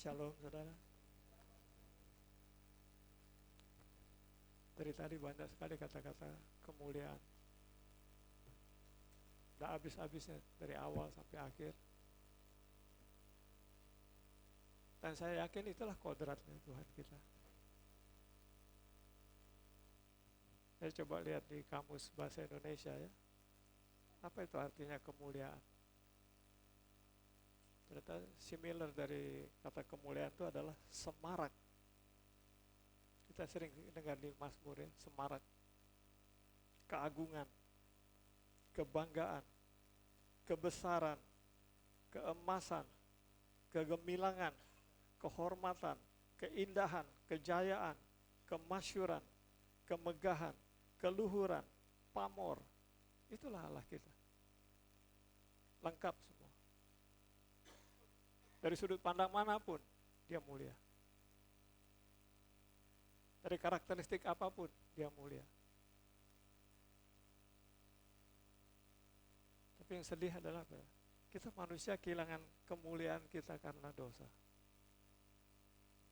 Shalom saudara. Dari tadi banyak sekali kata-kata kemuliaan. Tidak habis-habisnya dari awal sampai akhir. Dan saya yakin itulah kodratnya Tuhan kita. Saya coba lihat di kamus bahasa Indonesia ya. Apa itu artinya kemuliaan? Ternyata similar dari kata kemuliaan itu adalah semarak. Kita sering dengar di Mazmur ya, semarak. Keagungan, kebanggaan, kebesaran, keemasan, kegemilangan, kehormatan, keindahan, kejayaan, kemasyuran, kemegahan, keluhuran, pamor. Itulah Allah kita. Lengkap semua. Dari sudut pandang manapun, dia mulia. Dari karakteristik apapun, dia mulia. Tapi yang sedih adalah apa? Kita manusia kehilangan kemuliaan kita karena dosa.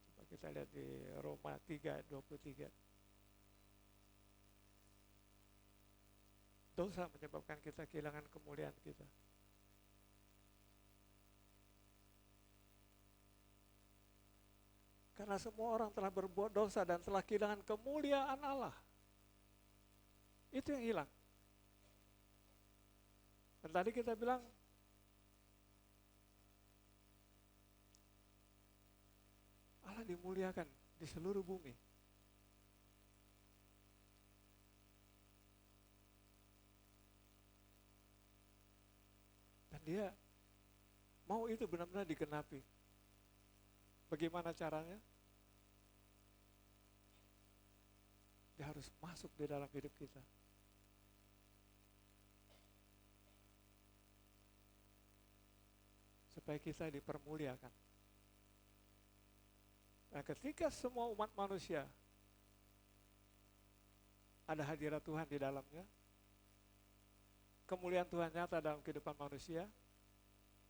Coba kita lihat di Roma 3 ayat 23. Dosa menyebabkan kita kehilangan kemuliaan kita. Karena semua orang telah berbuat dosa dan telah kehilangan kemuliaan Allah. Itu yang hilang. Dan tadi kita bilang, Allah dimuliakan di seluruh bumi. Dan dia mau itu benar-benar digenapi. Bagaimana caranya? Dia harus masuk di dalam hidup kita. Supaya kita dipermuliakan. Nah, ketika semua umat manusia ada hadirat Tuhan di dalamnya, kemuliaan Tuhan nyata dalam kehidupan manusia,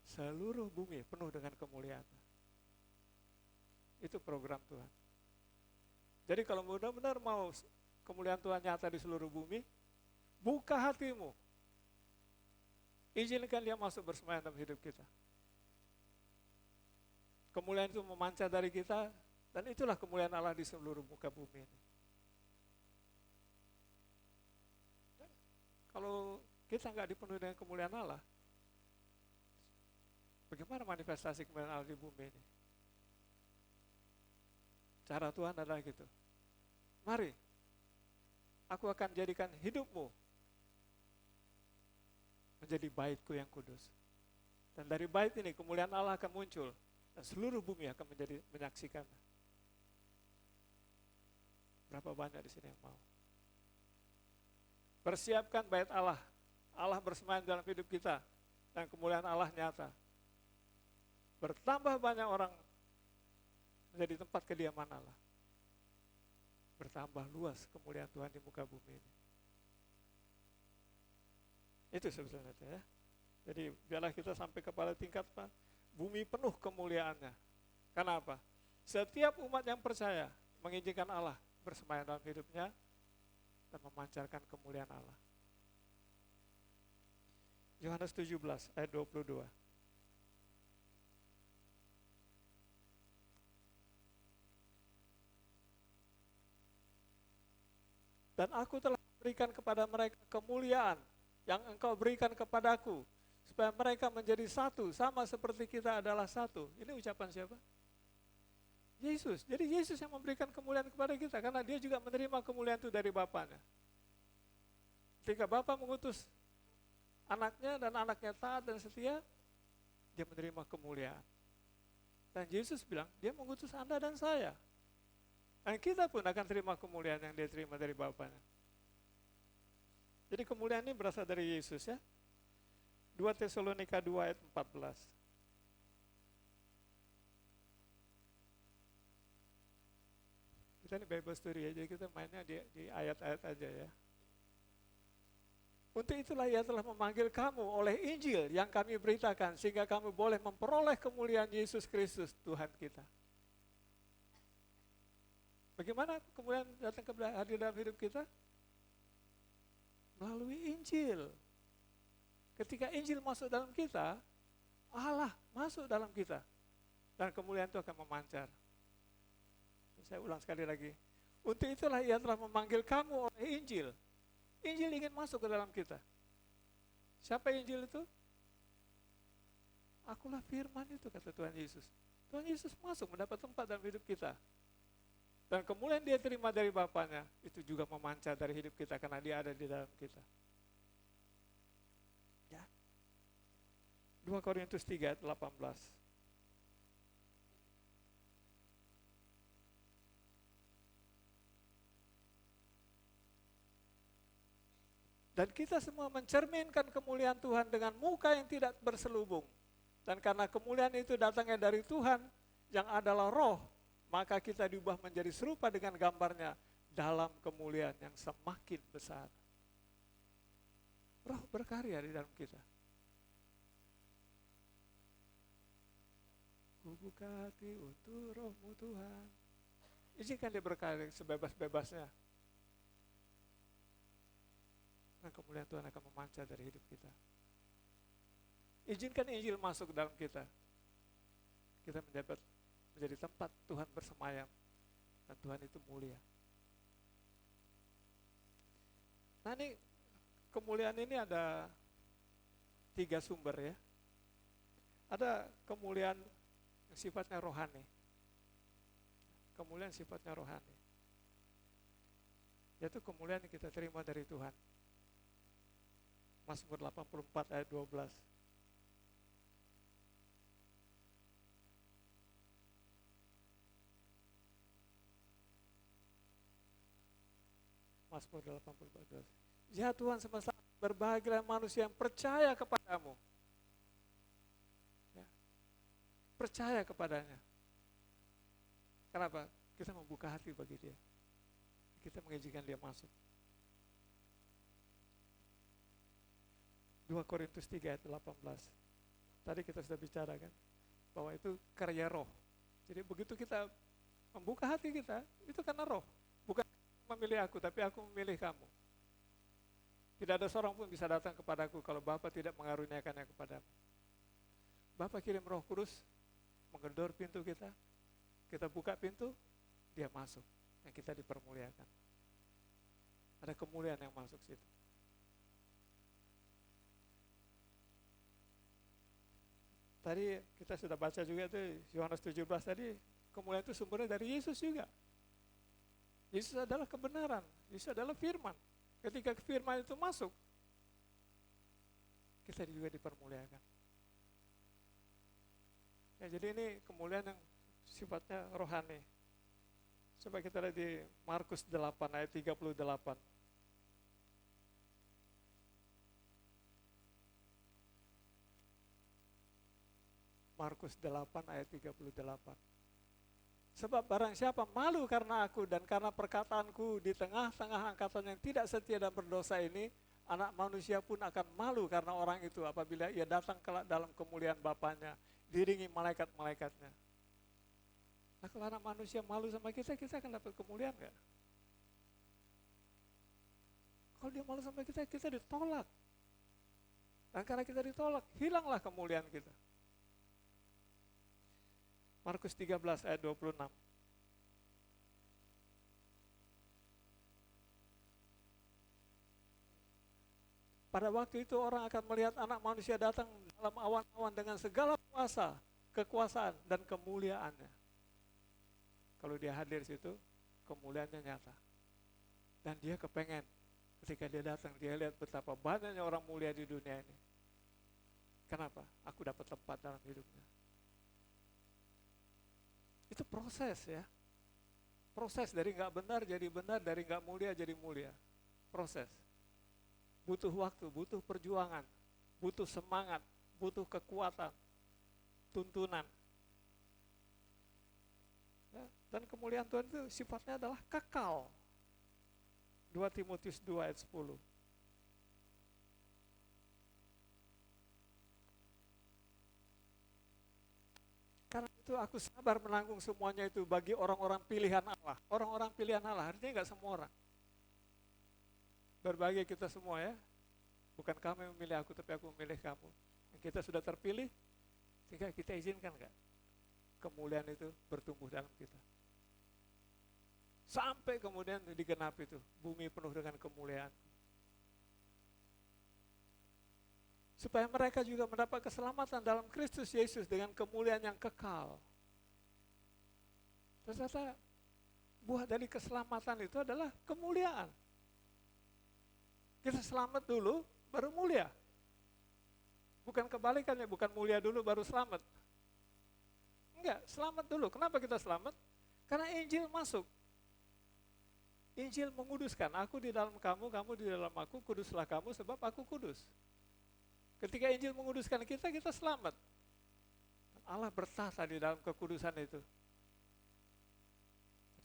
seluruh bumi penuh dengan kemuliaan. Itu program Tuhan. Jadi kalau benar-benar mau kemuliaan Tuhan nyata di seluruh bumi, buka hatimu. Izinkan dia masuk bersemayam dalam hidup kita. Kemuliaan itu memancar dari kita, dan itulah kemuliaan Allah di seluruh muka bumi ini. Dan kalau kita nggak dipenuhi dengan kemuliaan Allah, bagaimana manifestasi kemuliaan Allah di bumi ini? Cara Tuhan adalah gitu. Mari, aku akan jadikan hidupmu menjadi baitku yang kudus. Dan dari bait ini kemuliaan Allah akan muncul. Dan seluruh bumi akan menyaksikan. Berapa banyak di sini yang mau? Persiapkan bait Allah. Allah bersemayam dalam hidup kita. Dan kemuliaan Allah nyata. Bertambah banyak orang menjadi tempat kediaman Allah. Bertambah luas kemuliaan Tuhan di muka bumi ini. Itu sebetulnya ya. Jadi biarlah kita sampai kepada tingkat bumi penuh kemuliaannya. Kenapa? Setiap umat yang percaya mengizinkan Allah bersemayam dalam hidupnya dan memancarkan kemuliaan Allah. Yohanes 17 ayat 22. Dan aku telah berikan kepada mereka kemuliaan yang engkau berikan kepadaku, supaya mereka menjadi satu, sama seperti kita adalah satu. Ini ucapan siapa? Yesus. Jadi Yesus yang memberikan kemuliaan kepada kita, karena dia juga menerima kemuliaan itu dari Bapanya. Ketika Bapa mengutus anaknya dan anaknya taat dan setia, dia menerima kemuliaan. Dan Yesus bilang, dia mengutus Anda dan saya. Dan kita pun akan terima kemuliaan yang dia terima dari Bapanya. Jadi kemuliaan ini berasal dari Yesus ya. 2 Tesalonika 2 ayat 14. Kita ini Bible story ya, jadi kita mainnya di ayat-ayat aja ya. Untuk itulah ia telah memanggil kamu oleh Injil yang kami beritakan, sehingga kamu boleh memperoleh kemuliaan Yesus Kristus Tuhan kita. Bagaimana kemuliaan datang hadir dalam hidup kita? Melalui Injil. Ketika Injil masuk dalam kita, Allah masuk dalam kita. Dan kemuliaan itu akan memancar. Saya ulang sekali lagi. Untuk itulah ia telah memanggil kamu oleh Injil. Injil ingin masuk ke dalam kita. Siapa Injil itu? Akulah firman itu, kata Tuhan Yesus. Tuhan Yesus masuk mendapat tempat dalam hidup kita. Dan kemuliaan dia terima dari Bapaknya, itu juga memancar dari hidup kita karena dia ada di dalam kita. Ya. 2 Korintus 3 ayat 18. Dan kita semua mencerminkan kemuliaan Tuhan dengan muka yang tidak berselubung. Dan karena kemuliaan itu datangnya dari Tuhan yang adalah roh, maka kita diubah menjadi serupa dengan gambarnya dalam kemuliaan yang semakin besar. Roh berkarya di dalam kita. Ku buka hati untuk rohmu Tuhan. Izinkan dia berkarya sebebas-bebasnya. Dan kemuliaan Tuhan akan memancar dari hidup kita. Izinkan Injil masuk ke dalam kita. Kita menjadi tempat Tuhan bersemayam. Dan Tuhan itu mulia. Nah ini, kemuliaan ini ada 3 sumber ya. Ada kemuliaan yang sifatnya rohani. Kemuliaan sifatnya rohani. Yaitu kemuliaan yang kita terima dari Tuhan. Mazmur 84 ayat 12. Mazmur 84 ayat 12. Ya Tuhan semesta, berbahagialah manusia yang percaya kepadamu. Ya. Percaya kepadanya. Kenapa? Kita membuka hati bagi dia. Kita mengizinkan dia masuk. 2 Korintus 3 ayat 18. Tadi kita sudah bicara kan, bahwa itu karya roh. Jadi begitu kita membuka hati kita, itu karena roh. Bukan memilih aku, tapi aku memilih kamu. Tidak ada seorang pun bisa datang kepadaku kalau Bapa tidak mengaruniakannya kepadamu. Bapa kirim Roh Kudus, menggedor pintu kita buka pintu, dia masuk, dan kita dipermuliakan. Ada kemuliaan yang masuk situ. Tadi kita sudah baca juga tuh Yohanes 17 tadi, kemuliaan itu sumbernya dari Yesus juga. Yesus adalah kebenaran, Yesus adalah firman. Ketika firman itu masuk, kita juga dipermuliakan. Ya, jadi ini kemuliaan yang sifatnya rohani. Coba kita lihat di Markus 8 ayat 38. Markus 8 ayat 38. Sebab barang siapa malu karena aku dan karena perkataanku di tengah-tengah angkatan yang tidak setia dan berdosa ini, anak manusia pun akan malu karena orang itu apabila ia datang kelak dalam kemuliaan Bapaknya, diiringi malaikat-malaikatnya. Nah kalau anak manusia malu sama kita akan dapat kemuliaan enggak? Kalau dia malu sama kita ditolak. Dan karena kita ditolak, hilanglah kemuliaan kita. Markus 13 ayat 26. Pada waktu itu orang akan melihat anak manusia datang dalam awan-awan dengan segala kuasa, kekuasaan, dan kemuliaannya. Kalau dia hadir di situ, kemuliaannya nyata. Dan dia kepengen ketika dia datang, dia lihat betapa banyaknya orang mulia di dunia ini. Kenapa? Aku dapat tempat dalam hidupnya. Itu proses ya. Proses dari nggak benar, dari nggak mulia jadi mulia. Proses. Butuh waktu, butuh perjuangan, butuh semangat, butuh kekuatan, tuntunan. Ya, dan kemuliaan Tuhan itu sifatnya adalah kekal. 2 Timotius 2 ayat 10. itu aku sabar menanggung semuanya itu bagi orang-orang pilihan Allah. Orang-orang pilihan Allah, artinya enggak semua orang. Berbagai kita semua ya. Bukan kamu yang memilih aku, tapi aku memilih kamu. Yang kita sudah terpilih, sehingga kita izinkan enggak kemuliaan itu bertumbuh dalam kita. Sampai kemudian digenapi itu, bumi penuh dengan kemuliaan. Supaya mereka juga mendapat keselamatan dalam Kristus Yesus dengan kemuliaan yang kekal. Ternyata buah dari keselamatan itu adalah kemuliaan. Kita selamat dulu, baru mulia. Bukan kebalikannya, bukan mulia dulu, baru selamat. Enggak, selamat dulu. Kenapa kita selamat? Karena Injil masuk. Injil menguduskan, aku di dalam kamu, kamu di dalam aku, kuduslah kamu sebab aku kudus. Ketika Injil menguduskan kita, kita selamat. Allah bertahta di dalam kekudusan itu.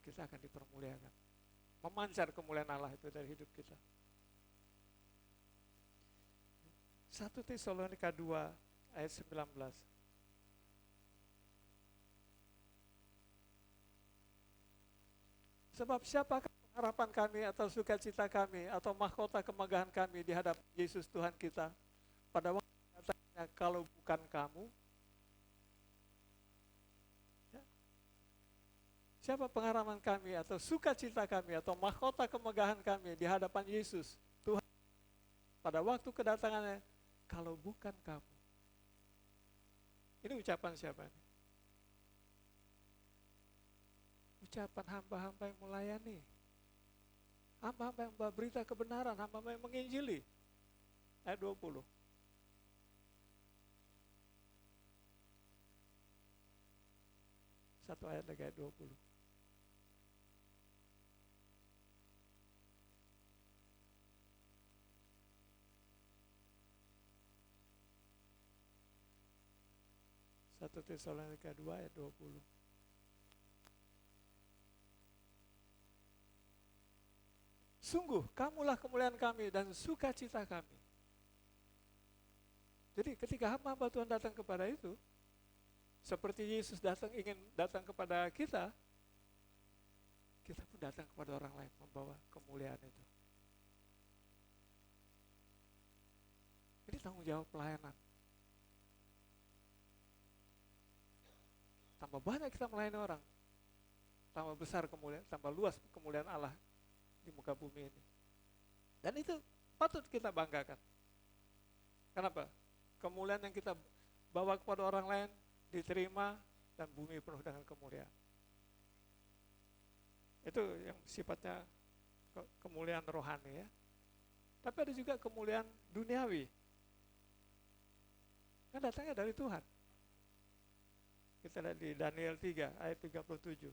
Kita akan dipermuliakan. Memancar kemuliaan Allah itu dari hidup kita. 1 Tesalonika 2 ayat 19. Sebab siapakah harapan kami atau sukacita kami atau mahkota kemegahan kami di hadapan Yesus Tuhan kita pada waktu datangnya kalau bukan kamu? Ya. Siapa pengharapan kami atau sukacita kami atau mahkota kemegahan kami di hadapan Yesus Tuhan pada waktu kedatangannya kalau bukan kamu? Ini ucapan siapa nih? Ucapan hamba-hamba yang melayani, hamba-hamba yang membawa berita kebenaran, hamba-hamba yang menginjili. Ayat 20. Satu ayat lagi, ayat 20. Satu Tesalonika 2 ayat 20. Sungguh, kamulah kemuliaan kami dan sukacita kami. Jadi ketika hamba-hamba Tuhan datang kepada itu, seperti Yesus ingin datang kepada kita, kita pun datang kepada orang lain membawa kemuliaan itu. Ini tanggung jawab pelayanan. Tambah banyak kita melayani orang, tambah besar kemuliaan, tambah luas kemuliaan Allah di muka bumi ini. Dan itu patut kita banggakan. Kenapa? Kemuliaan yang kita bawa kepada orang lain diterima dan bumi penuh dengan kemuliaan. Itu yang sifatnya kemuliaan rohani ya. Tapi ada juga kemuliaan duniawi. Kan datangnya dari Tuhan. Kita lihat di Daniel 3 ayat 37.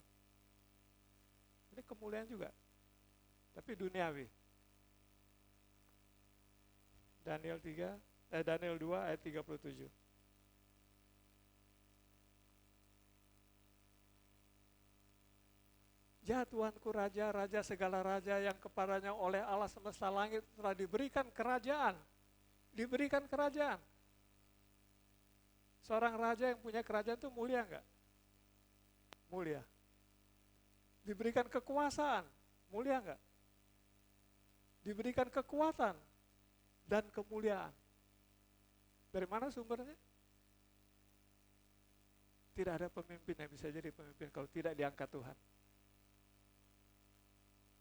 Ini kemuliaan juga, tapi duniawi. Daniel 2 ayat 37. Ya Tuhanku Raja, Raja segala raja yang kepadanya oleh Allah semesta langit telah diberikan kerajaan. Diberikan kerajaan. Seorang raja yang punya kerajaan itu mulia enggak? Mulia. Diberikan kekuasaan, mulia enggak? Diberikan kekuatan dan kemuliaan. Dari mana sumbernya? Tidak ada pemimpin yang bisa jadi pemimpin kalau tidak diangkat Tuhan.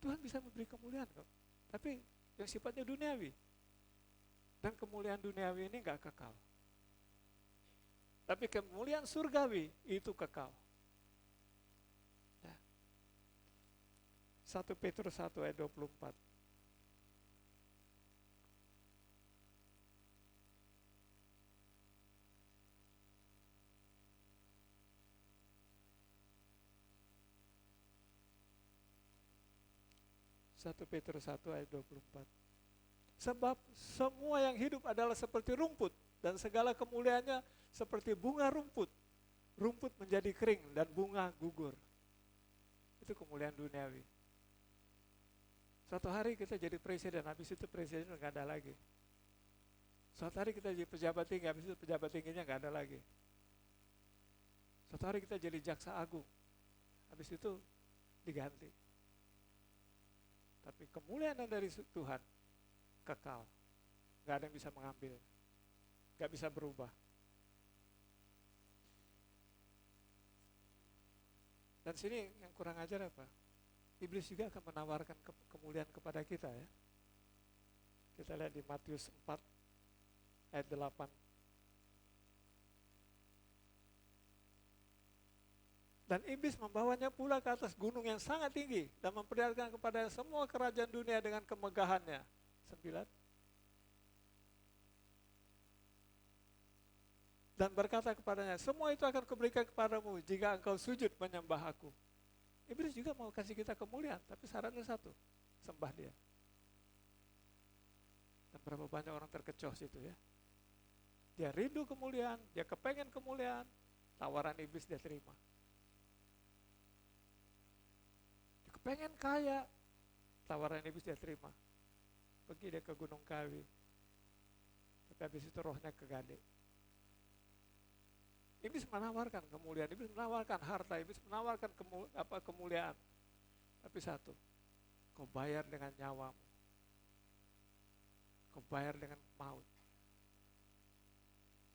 Tuhan bisa memberi kemuliaan kok, tapi yang sifatnya duniawi. Dan kemuliaan duniawi ini enggak kekal. Tapi kemuliaan surgawi itu kekal. Ya. 1 Petrus 1 ayat 24. Satu Petrus 1 ayat 24. Sebab semua yang hidup adalah seperti rumput dan segala kemuliaannya seperti bunga rumput. Rumput menjadi kering dan bunga gugur. Itu kemuliaan duniawi. Suatu hari kita jadi presiden, habis itu presiden nggak ada lagi. Suatu hari kita jadi pejabat tinggi, habis itu pejabat tingginya nggak ada lagi. Suatu hari kita jadi jaksa agung, habis itu diganti. Tapi kemuliaan dari Tuhan kekal, gak ada yang bisa mengambil, gak bisa berubah. Dan sini yang kurang ajar apa? Iblis juga akan menawarkan kemuliaan kepada kita ya. Kita lihat di Matius 4 ayat 8. Dan iblis membawanya pula ke atas gunung yang sangat tinggi dan memperlihatkan kepada semua kerajaan dunia dengan kemegahannya. 9. Dan berkata kepadanya, semua itu akan kuberikan kepadamu jika engkau sujud menyembah aku. Iblis juga mau kasih kita kemuliaan, tapi syaratnya satu, sembah dia. Dan berapa banyak orang terkecoh situ ya. Dia rindu kemuliaan, dia kepengen kemuliaan, tawaran iblis dia terima. Pengen kaya, tawaran iblis dia terima. Pergi dia ke Gunung Kawi, tapi habis itu rohnya kegade. Iblis menawarkan kemuliaan, iblis menawarkan harta, iblis menawarkan kemuliaan. Tapi satu, kau bayar dengan nyawamu, kau bayar dengan maut.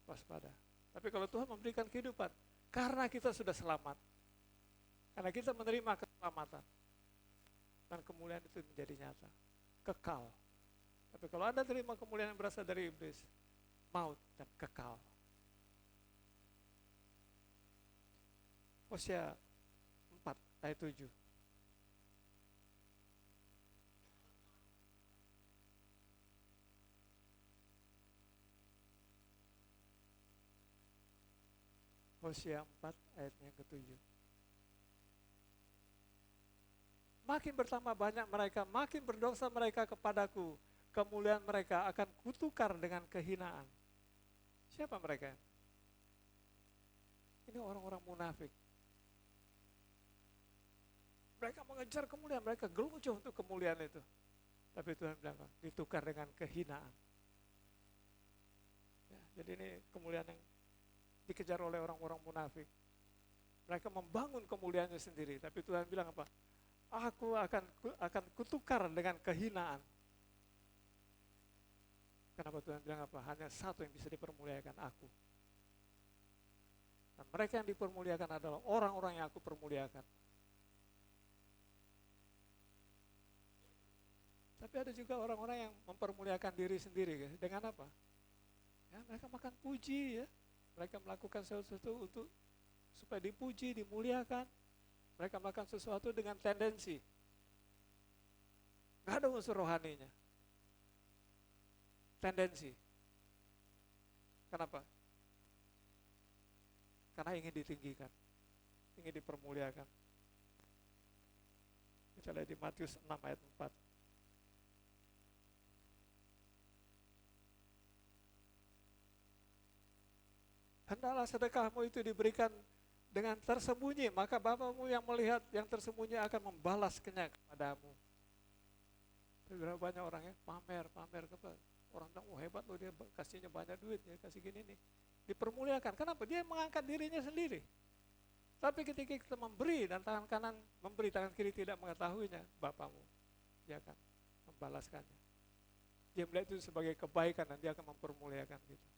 Waspada. Tapi kalau Tuhan memberikan kehidupan, karena kita sudah selamat, karena kita menerima keselamatan, dan kemuliaan itu menjadi nyata, kekal. Tapi kalau Anda terima kemuliaan yang berasal dari iblis, maut dan kekal. Hosea 4 ayat 7. Hosea 4 ayat yang ke-7. Makin bertambah banyak mereka, makin berdosa mereka kepadaku, kemuliaan mereka akan kutukar dengan kehinaan. Siapa mereka? Ini orang-orang munafik. Mereka mengejar kemuliaan, mereka gelucuh untuk kemuliaan itu. Tapi Tuhan bilang, ditukar dengan kehinaan. Ya, jadi ini kemuliaan yang dikejar oleh orang-orang munafik. Mereka membangun kemuliaannya sendiri, tapi Tuhan bilang apa? Aku akan kutukar dengan kehinaan. Kenapa Tuhan bilang apa? Hanya satu yang bisa dipermuliakan, aku. Dan mereka yang dipermuliakan adalah orang-orang yang aku permuliakan. Tapi ada juga orang-orang yang mempermuliakan diri sendiri. Dengan apa? Ya, mereka makan puji ya. Mereka melakukan sesuatu untuk supaya dipuji, dimuliakan. Mereka melakukan sesuatu dengan tendensi. Nggak ada unsur rohaninya. Tendensi. Kenapa? Karena ingin ditinggikan. Ingin dipermuliakan. Kita lihat di Matius 6 ayat 4. Hendaklah sedekahmu itu diberikan dengan tersembunyi, maka Bapamu yang melihat yang tersembunyi akan membalasnya kepadamu. Berapa banyak orang ya, pamer kepada orang bilang, oh hebat loh dia kasihnya banyak duit ya, kasih gini nih. Dipermuliakan, kenapa? Dia mengangkat dirinya sendiri. Tapi ketika kita memberi dan tangan kanan memberi, tangan kiri tidak mengetahuinya, Bapamu, dia akan membalaskannya. Dia melihat itu sebagai kebaikan dan dia akan mempermuliakan gitu.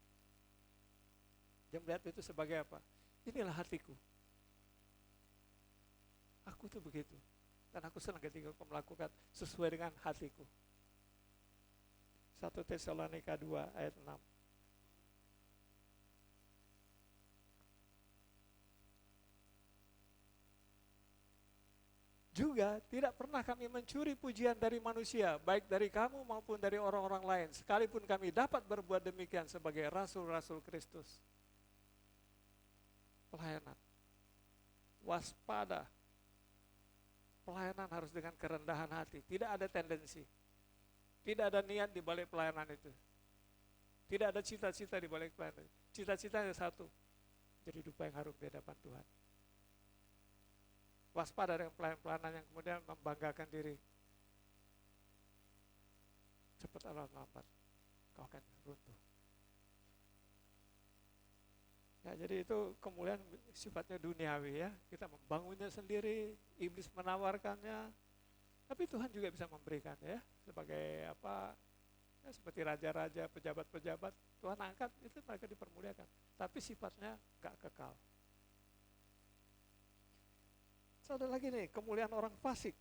Dia melihat itu sebagai apa? Inilah hatiku. Aku tuh begitu. Dan aku senang ketika aku melakukan sesuai dengan hatiku. 1 Tesalonika 2 ayat 6. Juga tidak pernah kami mencuri pujian dari manusia, baik dari kamu maupun dari orang-orang lain, sekalipun kami dapat berbuat demikian sebagai rasul-rasul Kristus. Pelayanan, waspada. Pelayanan harus dengan kerendahan hati, tidak ada tendensi, tidak ada niat di balik pelayanan itu, tidak ada cita-cita di balik pelayanan. Cita-citanya satu, jadi dupa yang harum di hadapan Tuhan. Waspada dengan pelayanan yang kemudian membanggakan diri. Cepat atau lambat, kau akan runtuh. Ya, jadi itu kemuliaan sifatnya duniawi ya. Kita membangunnya sendiri, iblis menawarkannya, tapi Tuhan juga bisa memberikan ya. Sebagai apa? Ya, seperti raja-raja, pejabat-pejabat, Tuhan angkat itu mereka dipermuliakan. Tapi sifatnya gak kekal. So, ada lagi nih, kemuliaan orang fasik.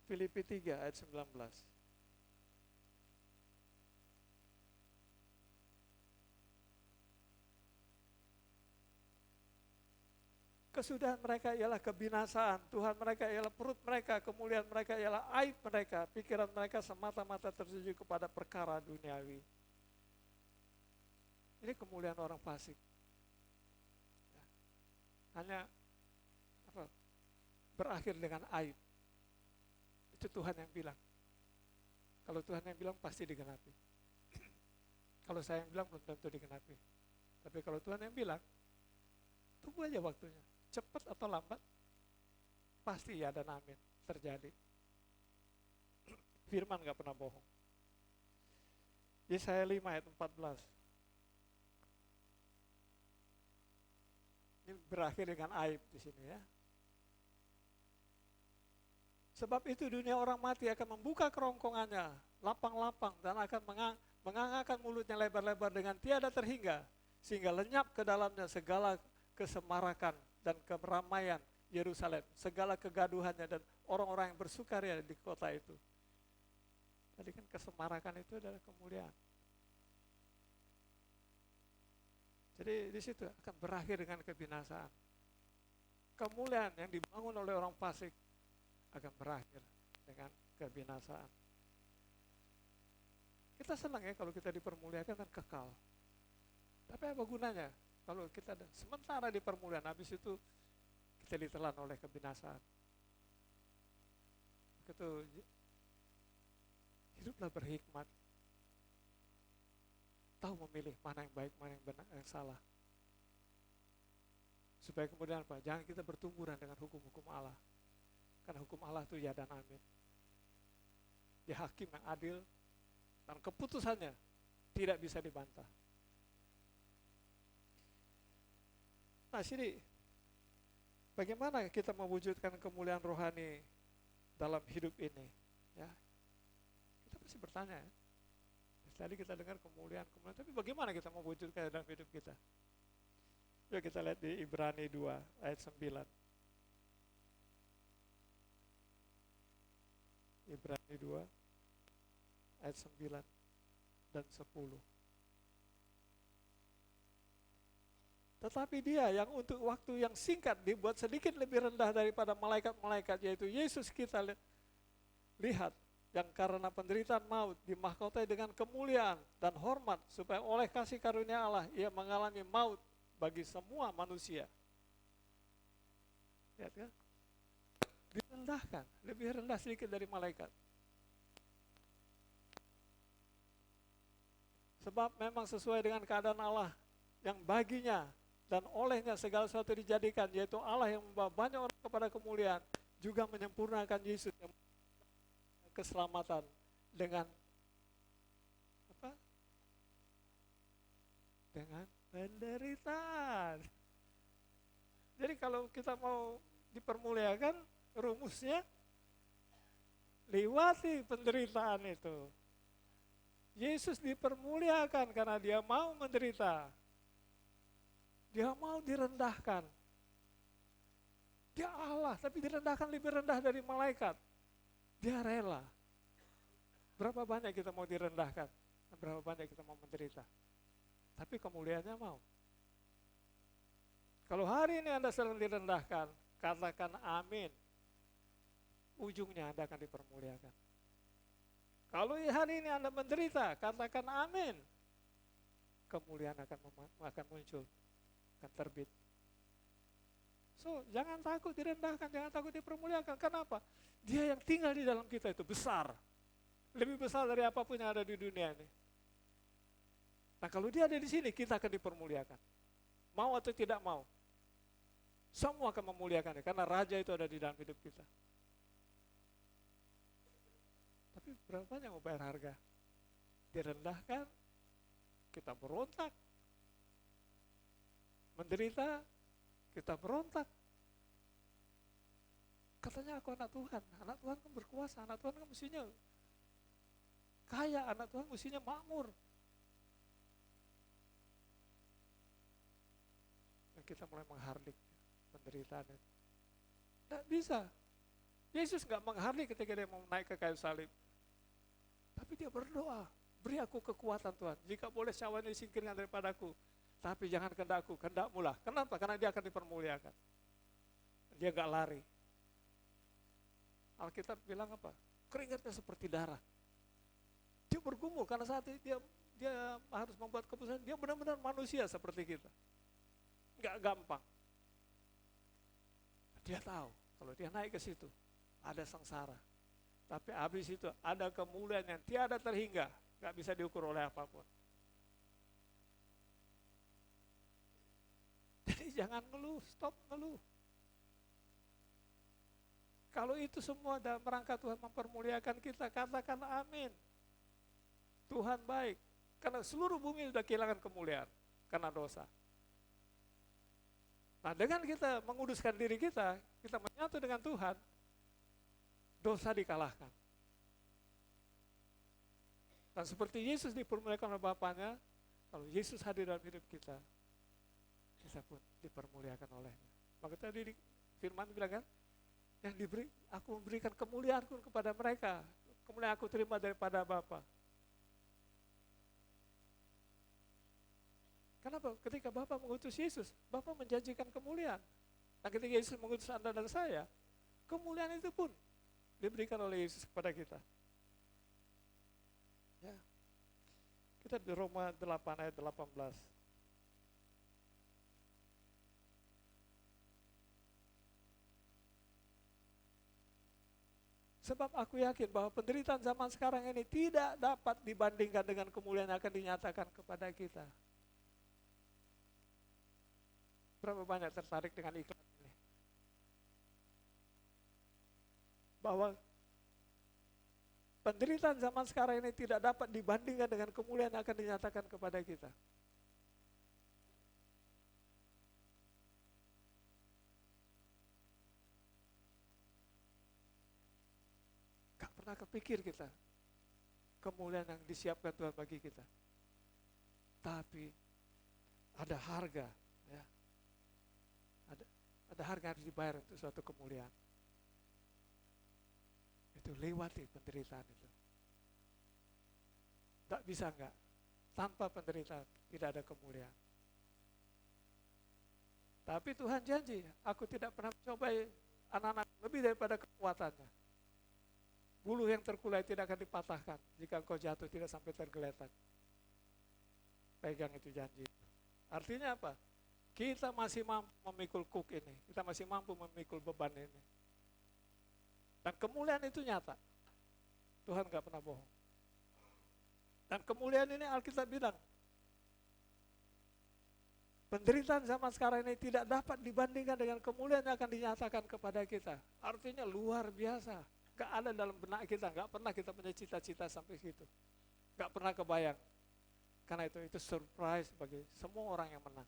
Filipi 3 ayat 19. Kesudahan mereka ialah kebinasaan, Tuhan mereka ialah perut mereka, kemuliaan mereka ialah aib mereka, pikiran mereka semata-mata tertuju kepada perkara duniawi. Ini kemuliaan orang fasik. Ya. Hanya apa, berakhir dengan aib. Itu Tuhan yang bilang. Kalau Tuhan yang bilang pasti digenapi. Kalau saya yang bilang belum tentu digenapi. Tapi kalau Tuhan yang bilang, tunggu aja waktunya. Cepat atau lambat, pasti ya dan amin terjadi. Firman gak pernah bohong. Yesaya 5 ayat 14. Ini berakhir dengan aib di sini ya. Sebab itu dunia orang mati akan membuka kerongkongannya, lapang-lapang, dan akan mengangangkan mulutnya lebar-lebar dengan tiada terhingga, sehingga lenyap ke dalamnya segala kesemarakan dan keramaian Yerusalem, segala kegaduhannya dan orang-orang yang bersukaria di kota itu. Tadi kan kesemarakan itu adalah kemuliaan. Jadi di situ akan berakhir dengan kebinasaan. Kemuliaan yang dibangun oleh orang fasik akan berakhir dengan kebinasaan. Kita senang ya kalau kita dipermuliakan kan kekal. Tapi apa gunanya kalau kita sementara dipermuliakan, habis itu kita ditelan oleh kebinasaan. Itu hiduplah berhikmat. Tahu memilih mana yang baik, mana yang benar, yang salah. Supaya kemudian apa? Jangan kita bertumburan dengan hukum-hukum Allah. Karena hukum Allah itu ya dan amin. Dia hakim yang adil dan keputusannya tidak bisa dibantah. Nah, sini bagaimana kita mewujudkan kemuliaan rohani dalam hidup ini? Ya, kita pasti bertanya. Ya. Tadi kita dengar kemuliaan, tapi bagaimana kita mewujudkan dalam hidup kita? Yuk kita lihat di Ibrani 2 ayat 9. Ibrani 2 ayat 9 dan 10. Tetapi dia yang untuk waktu yang singkat dibuat sedikit lebih rendah daripada malaikat-malaikat, yaitu Yesus kita lihat, yang karena penderitaan maut dimahkotai dengan kemuliaan dan hormat, supaya oleh kasih karunia Allah ia mengalami maut bagi semua manusia. Lihat kan? Direndahkan, lebih rendah sedikit dari malaikat. Sebab memang sesuai dengan keadaan Allah yang baginya dan olehnya segala sesuatu dijadikan, yaitu Allah yang membawa banyak orang kepada kemuliaan, juga menyempurnakan Yesus yang keselamatan dengan apa? Dengan penderitaan. Jadi kalau kita mau dipermuliakan, rumusnya lewati penderitaan itu. Yesus dipermuliakan karena dia mau menderita. Dia mau direndahkan. Dia Allah, tapi direndahkan lebih rendah dari malaikat. Dia rela. Berapa banyak kita mau direndahkan, berapa banyak kita mau menderita. Tapi kemuliaannya mau. Kalau hari ini Anda sedang direndahkan, katakan amin. Ujungnya Anda akan dipermuliakan. Kalau hari ini Anda menderita, katakan amin. Kemuliaan akan muncul, akan terbit. So, jangan takut direndahkan, jangan takut dipermuliakan. Kenapa? Dia yang tinggal di dalam kita itu besar. Lebih besar dari apapun yang ada di dunia ini. Nah, kalau dia ada di sini, kita akan dipermuliakan. Mau atau tidak mau. Semua akan memuliakannya, karena Raja itu ada di dalam hidup kita. Tapi berapa banyak mau bayar harga? Direndahkan, kita berontak. menderita, kita berontak. Katanya aku anak Tuhan kan berkuasa, anak Tuhan kan mestinya kaya, anak Tuhan mestinya makmur. Dan kita mulai menghardik penderitaan itu. Tidak bisa. Yesus nggak menghardik ketika dia mau naik ke kayu salib. Tapi dia berdoa, beri aku kekuatan Tuhan. Jika boleh cawan ini singkirkan daripadaku. Tapi jangan kehendakku, kehendakmu lah. Kenapa? Karena dia akan dipermuliakan. Dia nggak lari. Alkitab bilang apa? Keringatnya seperti darah. Dia bergumul karena saat itu dia harus membuat keputusan. Dia benar-benar manusia seperti kita. Nggak gampang. Dia tahu kalau dia naik ke situ ada sengsara. Tapi habis itu ada kemuliaan yang tiada terhingga, nggak bisa diukur oleh apapun. Jadi jangan ngeluh, stop ngeluh. Kalau itu semua dalam rangka Tuhan mempermuliakan kita, katakan amin. Tuhan baik, karena seluruh bumi sudah kehilangan kemuliaan karena dosa. Nah, dengan kita menguduskan diri kita menyatu dengan Tuhan, dosa dikalahkan. Dan seperti Yesus dipermuliakan oleh Bapaknya, kalau Yesus hadir dalam hidup kita pun dipermuliakan olehnya. Maka tadi firman bilang kan, yang diberi, aku memberikan kemuliaanku kepada mereka, kemuliaan aku terima daripada Bapa. Kenapa? Ketika Bapa mengutus Yesus, Bapa menjanjikan kemuliaan. Nah, ketika Yesus mengutus Anda dan saya, kemuliaan itu pun diberikan oleh Yesus kepada kita. Ya. Kita di Roma 8 ayat 18. Sebab aku yakin bahwa penderitaan zaman sekarang ini tidak dapat dibandingkan dengan kemuliaan yang akan dinyatakan kepada kita. Berapa banyak tertarik dengan iklan ini? Bahwa penderitaan zaman sekarang ini tidak dapat dibandingkan dengan kemuliaan yang akan dinyatakan kepada kita. Gak pernah kepikir kita kemuliaan yang disiapkan Tuhan bagi kita. Tapi ada harga, ya. Ada harga yang harus dibayar untuk suatu kemuliaan. Itu lewati penderitaan itu. Tak bisa enggak, tanpa penderitaan tidak ada kemuliaan. Tapi Tuhan janji, aku tidak pernah mencobai anak-anak lebih daripada kekuatannya. Bulu yang terkulai tidak akan dipatahkan jika engkau jatuh tidak sampai tergeletak. Pegang itu janji. Artinya apa? Kita masih mampu memikul kuk ini, kita masih mampu memikul beban ini. Dan kemuliaan itu nyata. Tuhan gak pernah bohong. Dan kemuliaan ini Alkitab bilang, penderitaan zaman sekarang ini tidak dapat dibandingkan dengan kemuliaan yang akan dinyatakan kepada kita. Artinya luar biasa. Gak ada dalam benak kita, gak pernah kita punya cita-cita sampai situ. Gak pernah kebayang. Karena itu surprise bagi semua orang yang menang.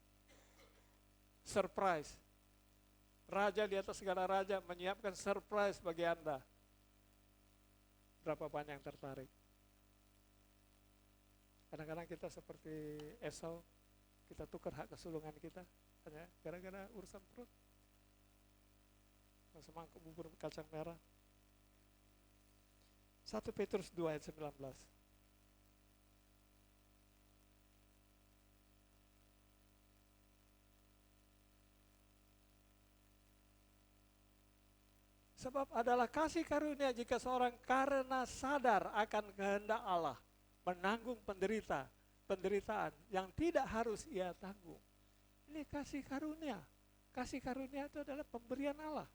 Surprise. Raja di atas segala raja menyiapkan surprise bagi Anda. Berapa banyak yang tertarik? Kadang-kadang kita seperti Esau, kita tukar hak kesulungan kita hanya gara-gara urusan perut. Semangkuk bubur kacang merah. 1 Petrus 2 ayat 19. Sebab adalah kasih karunia jika seorang karena sadar akan kehendak Allah menanggung penderitaan yang tidak harus ia tanggung. Ini kasih karunia. Kasih karunia itu adalah pemberian Allah.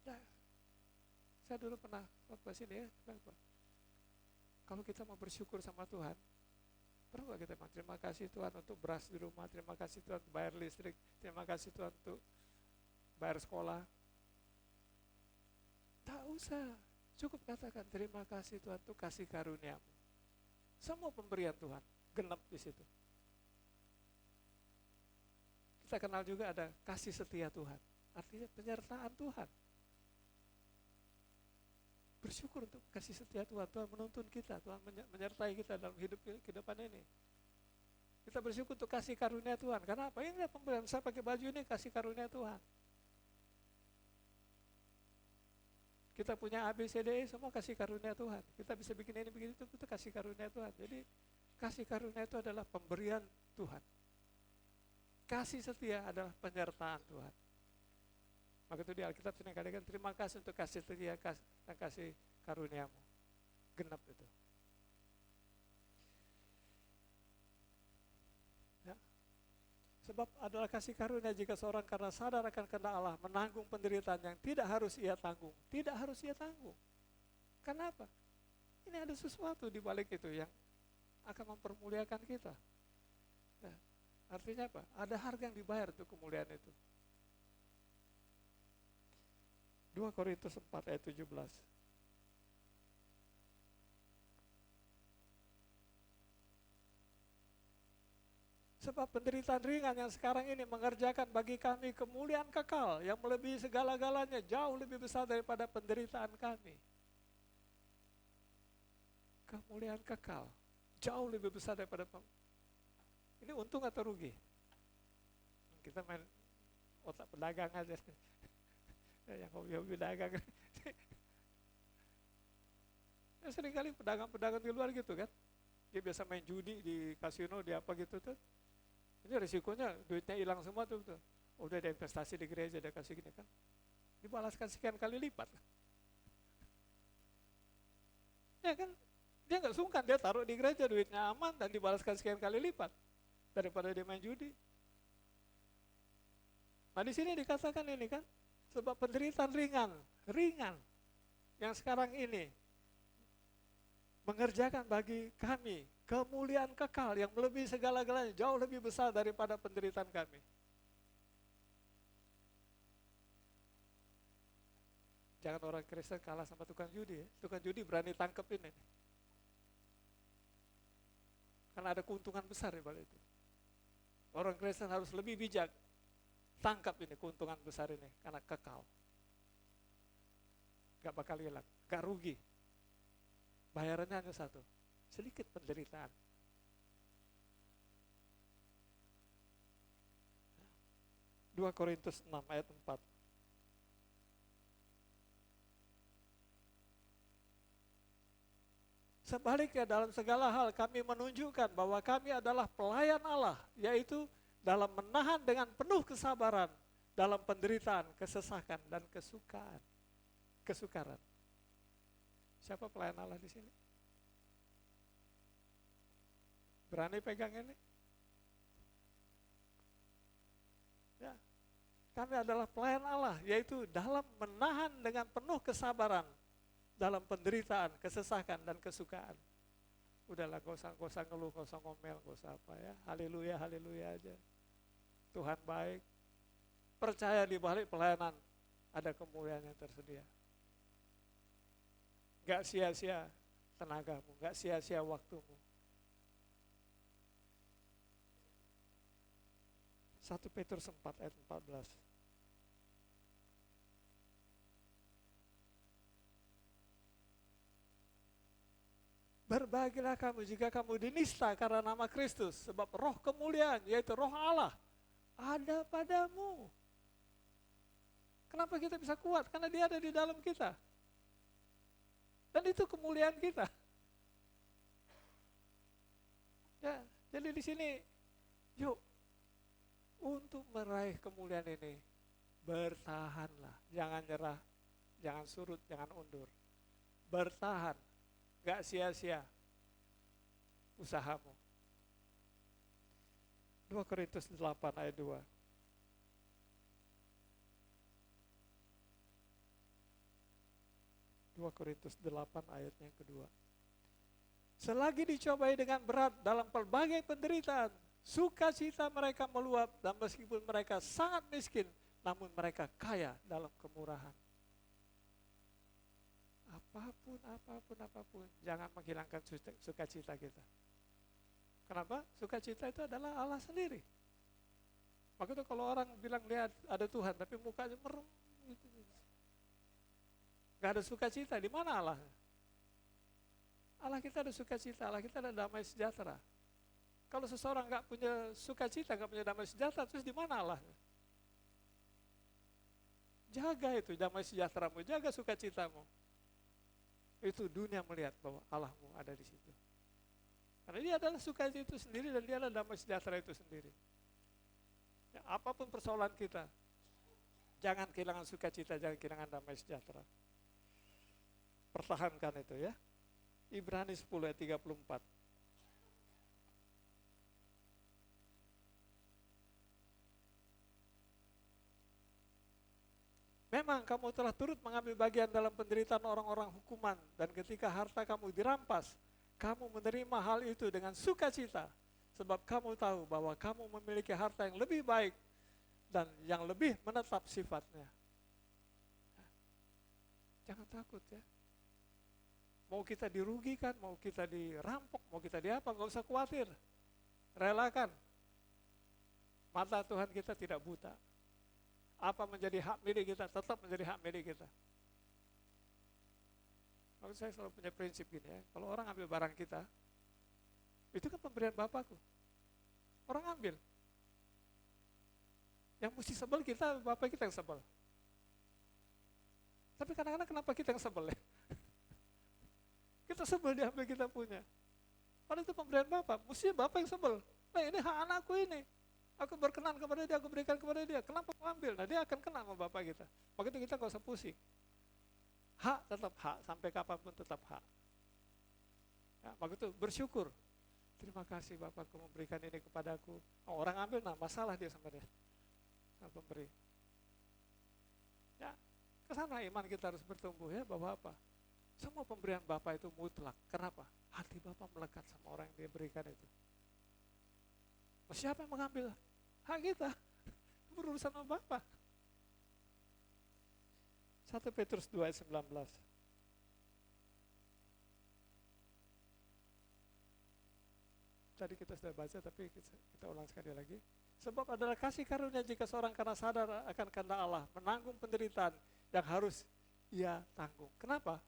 Nah, saya dulu pernah khotbah sini ya. Kalau kita mau bersyukur sama Tuhan, perlu gak kita terima kasih Tuhan untuk beras di rumah, terima kasih Tuhan untuk bayar listrik, terima kasih Tuhan untuk bayar sekolah. Tak usah, cukup katakan terima kasih Tuhan untuk kasih karunia-Mu. Semua pemberian Tuhan genap di situ. Kita kenal juga ada kasih setia Tuhan. Artinya penyertaan Tuhan. Bersyukur untuk kasih setia Tuhan. Tuhan menuntun kita, Tuhan menyertai kita dalam kehidupan ini. Kita bersyukur untuk kasih karunia Tuhan. Karena apa? Ini pemberian, saya pakai baju ini kasih karunia Tuhan. Kita punya ABCDE semua kasih karunia Tuhan. Kita bisa bikin ini, bikin itu kasih karunia Tuhan. Jadi kasih karunia itu adalah pemberian Tuhan. Kasih setia adalah penyertaan Tuhan. Maka itu di Alkitab sering katakan terima kasih untuk kasih setia dan kasih karuniamu. Genap itu. Ya. Sebab adalah kasih karunia jika seorang karena sadar akan kehendak Allah menanggung penderitaan yang tidak harus ia tanggung. Tidak harus ia tanggung. Kenapa? Ini ada sesuatu di balik itu yang akan mempermuliakan kita. Nah, artinya apa? Ada harga yang dibayar untuk kemuliaan itu. 2 Korintus 4 ayat 17. Sebab penderitaan ringan yang sekarang ini mengerjakan bagi kami kemuliaan kekal yang melebihi segala-galanya, jauh lebih besar daripada penderitaan kami. Kemuliaan kekal, jauh lebih besar daripada ini untung atau rugi? Kita main otak pedagang aja. Yang hobi-hobi dagang. Ya, seringkali pedagang-pedagang di luar gitu kan. Dia biasa main judi di kasino, di apa gitu tuh. Ini risikonya duitnya hilang semua tuh. Udah ada investasi di gereja, dia kasih gini kan. Dibalaskan sekian kali lipat. Ya kan, dia nggak sungkan, dia taruh di gereja duitnya aman dan dibalaskan sekian kali lipat daripada dia main judi. Nah di sini dikatakan ini kan, sebab penderitaan ringan yang sekarang ini mengerjakan bagi kami kemuliaan kekal yang melebihi segala-galanya, jauh lebih besar daripada penderitaan kami. Jangan orang Kristen kalah sama tukang judi ya. Tukang judi berani tangkap ini. Karena ada keuntungan besar di balik itu. Orang Kristen harus lebih bijak. Tangkap ini keuntungan besar ini karena kekal. Gak bakal hilang, gak rugi. Bayarannya hanya satu, sedikit penderitaan. 2 Korintus 6 ayat 4. Sebaliknya dalam segala hal kami menunjukkan bahwa kami adalah pelayan Allah, yaitu dalam menahan dengan penuh kesabaran dalam penderitaan, kesesakan, dan kesukaran. Siapa pelayan Allah di sini? Berani pegang ini? Ya, kami adalah pelayan Allah, yaitu dalam menahan dengan penuh kesabaran dalam penderitaan, kesesakan, dan kesukaan. Udahlah, gak usah ngeluh, gak usah ngomel, gak usah apa ya. Haleluya, haleluya aja. Tuhan baik. Percaya di balik pelayanan ada kemuliaan yang tersedia. Gak sia-sia tenagamu, gak sia-sia waktumu. 1 Petrus 4 ayat 14. Berbahagialah kamu jika kamu dinista karena nama Kristus, sebab roh kemuliaan, yaitu roh Allah, ada padamu. Kenapa kita bisa kuat? Karena dia ada di dalam kita. Dan itu kemuliaan kita. Ya, jadi di sini, yuk, untuk meraih kemuliaan ini, bertahanlah. Jangan nyerah, jangan surut, jangan undur. Bertahan, gak sia-sia usahamu. 2 Korintus 8 ayat 2. Korintus 8 ayat yang kedua. Selagi dicobai dengan berat dalam pelbagai penderitaan, sukacita mereka meluap, dan meskipun mereka sangat miskin, namun mereka kaya dalam kemurahan. Apapun, jangan menghilangkan sukacita kita. Kenapa? Sukacita itu adalah Allah sendiri. Maka itu kalau orang bilang dia ada Tuhan, tapi mukanya merem, gitu. Gak ada sukacita, di mana Allah? Allah kita ada sukacita, Allah kita ada damai sejahtera. Kalau seseorang gak punya sukacita, gak punya damai sejahtera, terus di mana Allah? Jaga itu damai sejahteramu, jaga sukacitamu. Itu dunia melihat bahwa Allahmu ada di situ. Karena dia adalah sukacita itu sendiri dan dia adalah damai sejahtera itu sendiri. Ya, apapun persoalan kita, jangan kehilangan sukacita, jangan kehilangan damai sejahtera. Pertahankan itu ya. Ibrani 10 ayat 34. Memang kamu telah turut mengambil bagian dalam penderitaan orang-orang hukuman, dan ketika harta kamu dirampas, kamu menerima hal itu dengan sukacita, sebab kamu tahu bahwa kamu memiliki harta yang lebih baik dan yang lebih menetap sifatnya. Jangan takut ya. Mau kita dirugikan, mau kita dirampok, mau kita diapa, nggak usah khawatir. Relakan. Mata Tuhan kita tidak buta. Apa menjadi hak milik kita, tetap menjadi hak milik kita. Maksud saya selalu punya prinsip gini ya, kalau orang ambil barang kita, itu kan pemberian Bapakku. Orang ambil. Yang mesti sebel kita, Bapak kita yang sebel. Tapi kadang-kadang kenapa kita yang sebel ya? Kita sebel diambil kita punya. Padahal itu pemberian Bapak, mestinya Bapak yang sebel. Nah ini hak anakku ini. Aku berkenan kepada dia, aku berikan kepada dia. Kenapa mau ambil? Nah dia akan kena sama Bapak kita. Maka itu kita gak usah pusing. Hak tetap hak, sampai kapanpun tetap hak. Ya, maka itu bersyukur. Terima kasih Bapakku memberikan ini kepadaku. Oh, orang ambil, nah masalah dia sama dia. Nah, pemberi. Ya, kesana iman kita harus bertumbuh ya, bahwa apa? Semua pemberian Bapak itu mutlak. Kenapa? Hati Bapak melekat sama orang yang dia berikan itu. Siapa yang mengambil hak kita? Berurusan sama Bapak. 1 Petrus 2 ayat 19. Tadi kita sudah baca, tapi kita ulang sekali lagi. Sebab adalah kasih karunia jika seorang karena sadar akan kehendak Allah menanggung penderitaan yang harus ia tanggung. Kenapa?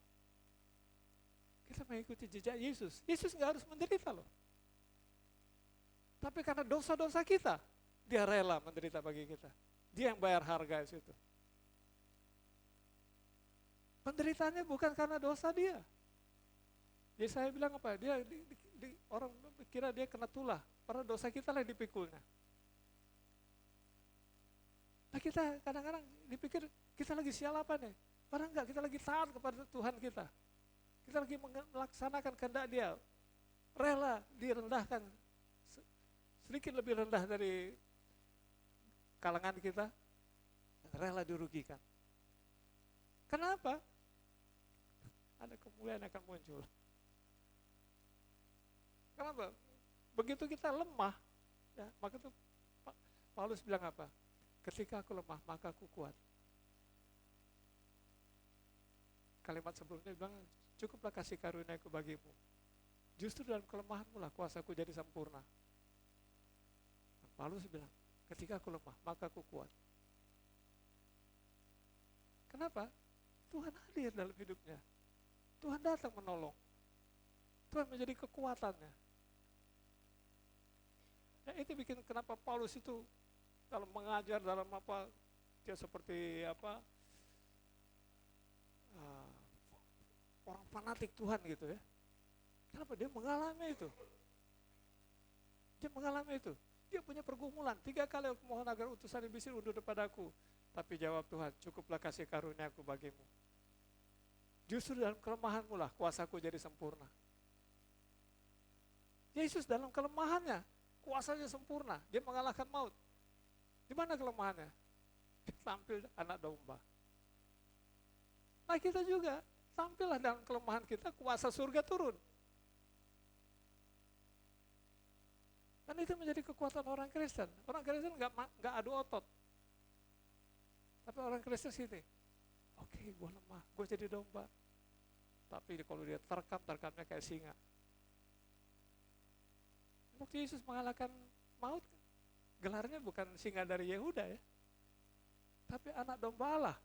Kita mengikuti jejak Yesus. Yesus nggak harus menderita loh. Tapi karena dosa-dosa kita, dia rela menderita bagi kita. Dia yang bayar harga di situ. Penderitaannya bukan karena dosa dia. Jadi saya bilang apa? Dia orang kira dia kena tulah, padahal dosa kita lah yang dipikulnya. Nah kita kadang-kadang dipikir kita lagi sial apa nih? Padahal enggak, kita lagi taat kepada Tuhan kita. Kita lagi melaksanakan kehendak Dia. Rela direndahkan sedikit lebih rendah dari kalangan kita, dan rela dirugikan. Kenapa? Ada kemuliaan akan muncul. Kenapa? Begitu kita lemah, ya, maka itu Paulus bilang apa? Ketika aku lemah, maka aku kuat. Kalimat sebelumnya bilang, cukuplah kasih karunia-Ku bagimu. Justru dalam kelemahanmu lah kuasaku jadi sempurna. Paulus bilang, ketika aku lemah, maka aku kuat. Kenapa? Tuhan hadir dalam hidupnya. Tuhan datang menolong. Tuhan menjadi kekuatannya. Ya, itu bikin kenapa Paulus itu dalam mengajar, dalam apa, dia seperti apa, orang fanatik Tuhan gitu ya. Kenapa? Dia mengalami itu. Dia mengalami itu. Dia punya pergumulan, 3 kali aku mohon agar utusan iblis undur kepadaku. Tapi jawab Tuhan, cukuplah kasih karunia-Ku bagimu. Justru dalam kelemahanmu lah kuasaku jadi sempurna. Yesus dalam kelemahannya, kuasanya sempurna. Dia mengalahkan maut. Di mana kelemahannya? Dia tampil anak domba. Nah kita juga, tampillah dalam kelemahan kita, kuasa surga turun. Dan itu menjadi kekuatan orang Kristen. Orang Kristen nggak adu otot. Tapi orang Kristen sini, oke, gue lemah, gue jadi domba. Tapi kalau dia terkamnya kayak singa. Waktu Yesus mengalahkan maut, gelarnya bukan singa dari Yehuda ya, tapi anak domba Allah.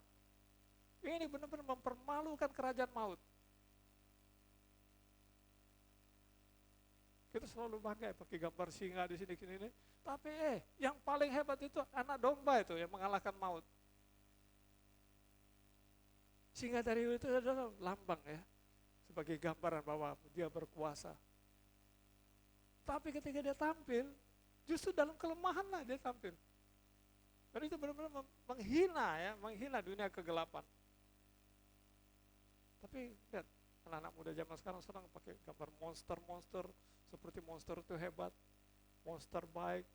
Ini benar-benar mempermalukan kerajaan maut. Kita selalu bangga pakai gambar singa di sini. Tapi yang paling hebat itu anak domba itu yang mengalahkan maut. Singa dari itu adalah lambang ya, sebagai gambaran bahwa dia berkuasa. Tapi ketika dia tampil, justru dalam kelemahan lah dia tampil. Dan itu benar-benar menghina dunia kegelapan. Tapi lihat, anak-anak muda zaman sekarang senang pakai gambar monster, seperti monster itu hebat, monster bike,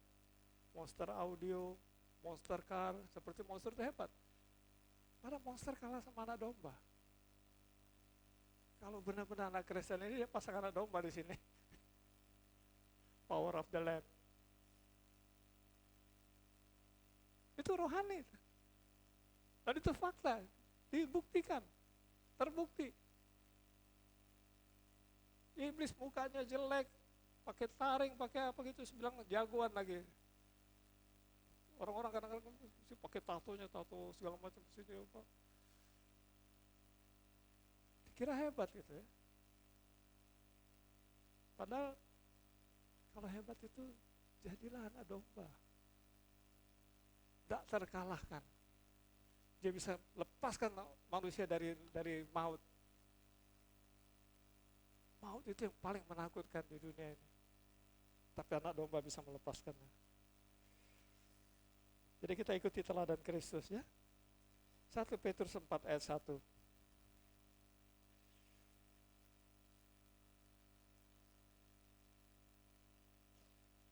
monster audio, monster car, seperti monster itu hebat. Mana monster kalah sama anak domba. Kalau benar-benar anak Kristen ini dia pasang anak domba di sini. Power of the Lamb. Itu rohani. Dan itu fakta, dibuktikan, terbukti. Iblis mukanya jelek, pakai taring, pakai apa gitu, bilang jagoan lagi. Orang-orang kadang-kadang pakai tato segala macam sini apa. Dikira hebat gitu ya. Padahal kalau hebat itu jadilah anak domba. Tak terkalahkan. Dia bisa lepaskan manusia dari maut. Maut itu yang paling menakutkan di dunia ini. Tapi anak domba bisa melepaskannya. Jadi kita ikuti teladan Kristus ya. 1 Petrus 4 ayat 1.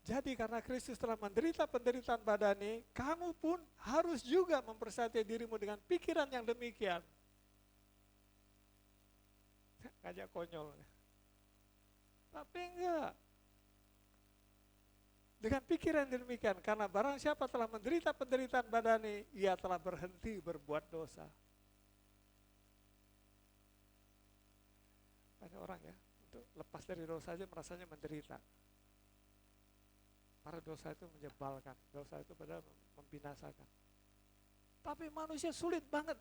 Jadi karena Kristus telah menderita penderitaan badani, kamu pun harus juga mempersatai dirimu dengan pikiran yang demikian. Ngajak konyol. Tapi enggak. Dengan pikiran yang demikian, karena barang siapa telah menderita penderitaan badani, ia telah berhenti berbuat dosa. Banyak orang ya, untuk lepas dari dosa aja merasanya menderita. Karena dosa itu menyebalkan, dosa itu padahal membinasakan. Tapi manusia sulit banget.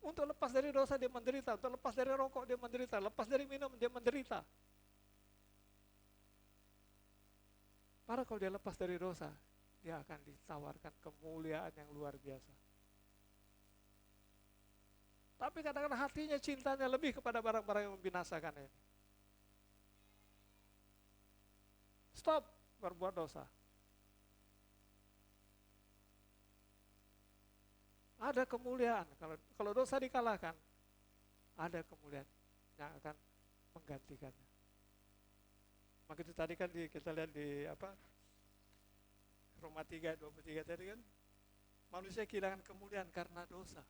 Untuk lepas dari dosa dia menderita, untuk lepas dari rokok dia menderita, lepas dari minum dia menderita. Padahal kalau dia lepas dari dosa, dia akan ditawarkan kemuliaan yang luar biasa. Tapi kadang-kadang hatinya, cintanya lebih kepada barang-barang yang membinasakan ini. Stop berbuat dosa. Ada kemuliaan, kalau dosa dikalahkan, ada kemuliaan yang akan menggantikannya. Maka itu tadi kan kita lihat di Roma 3:23 tadi kan, manusia kehilangan kemuliaan karena dosa.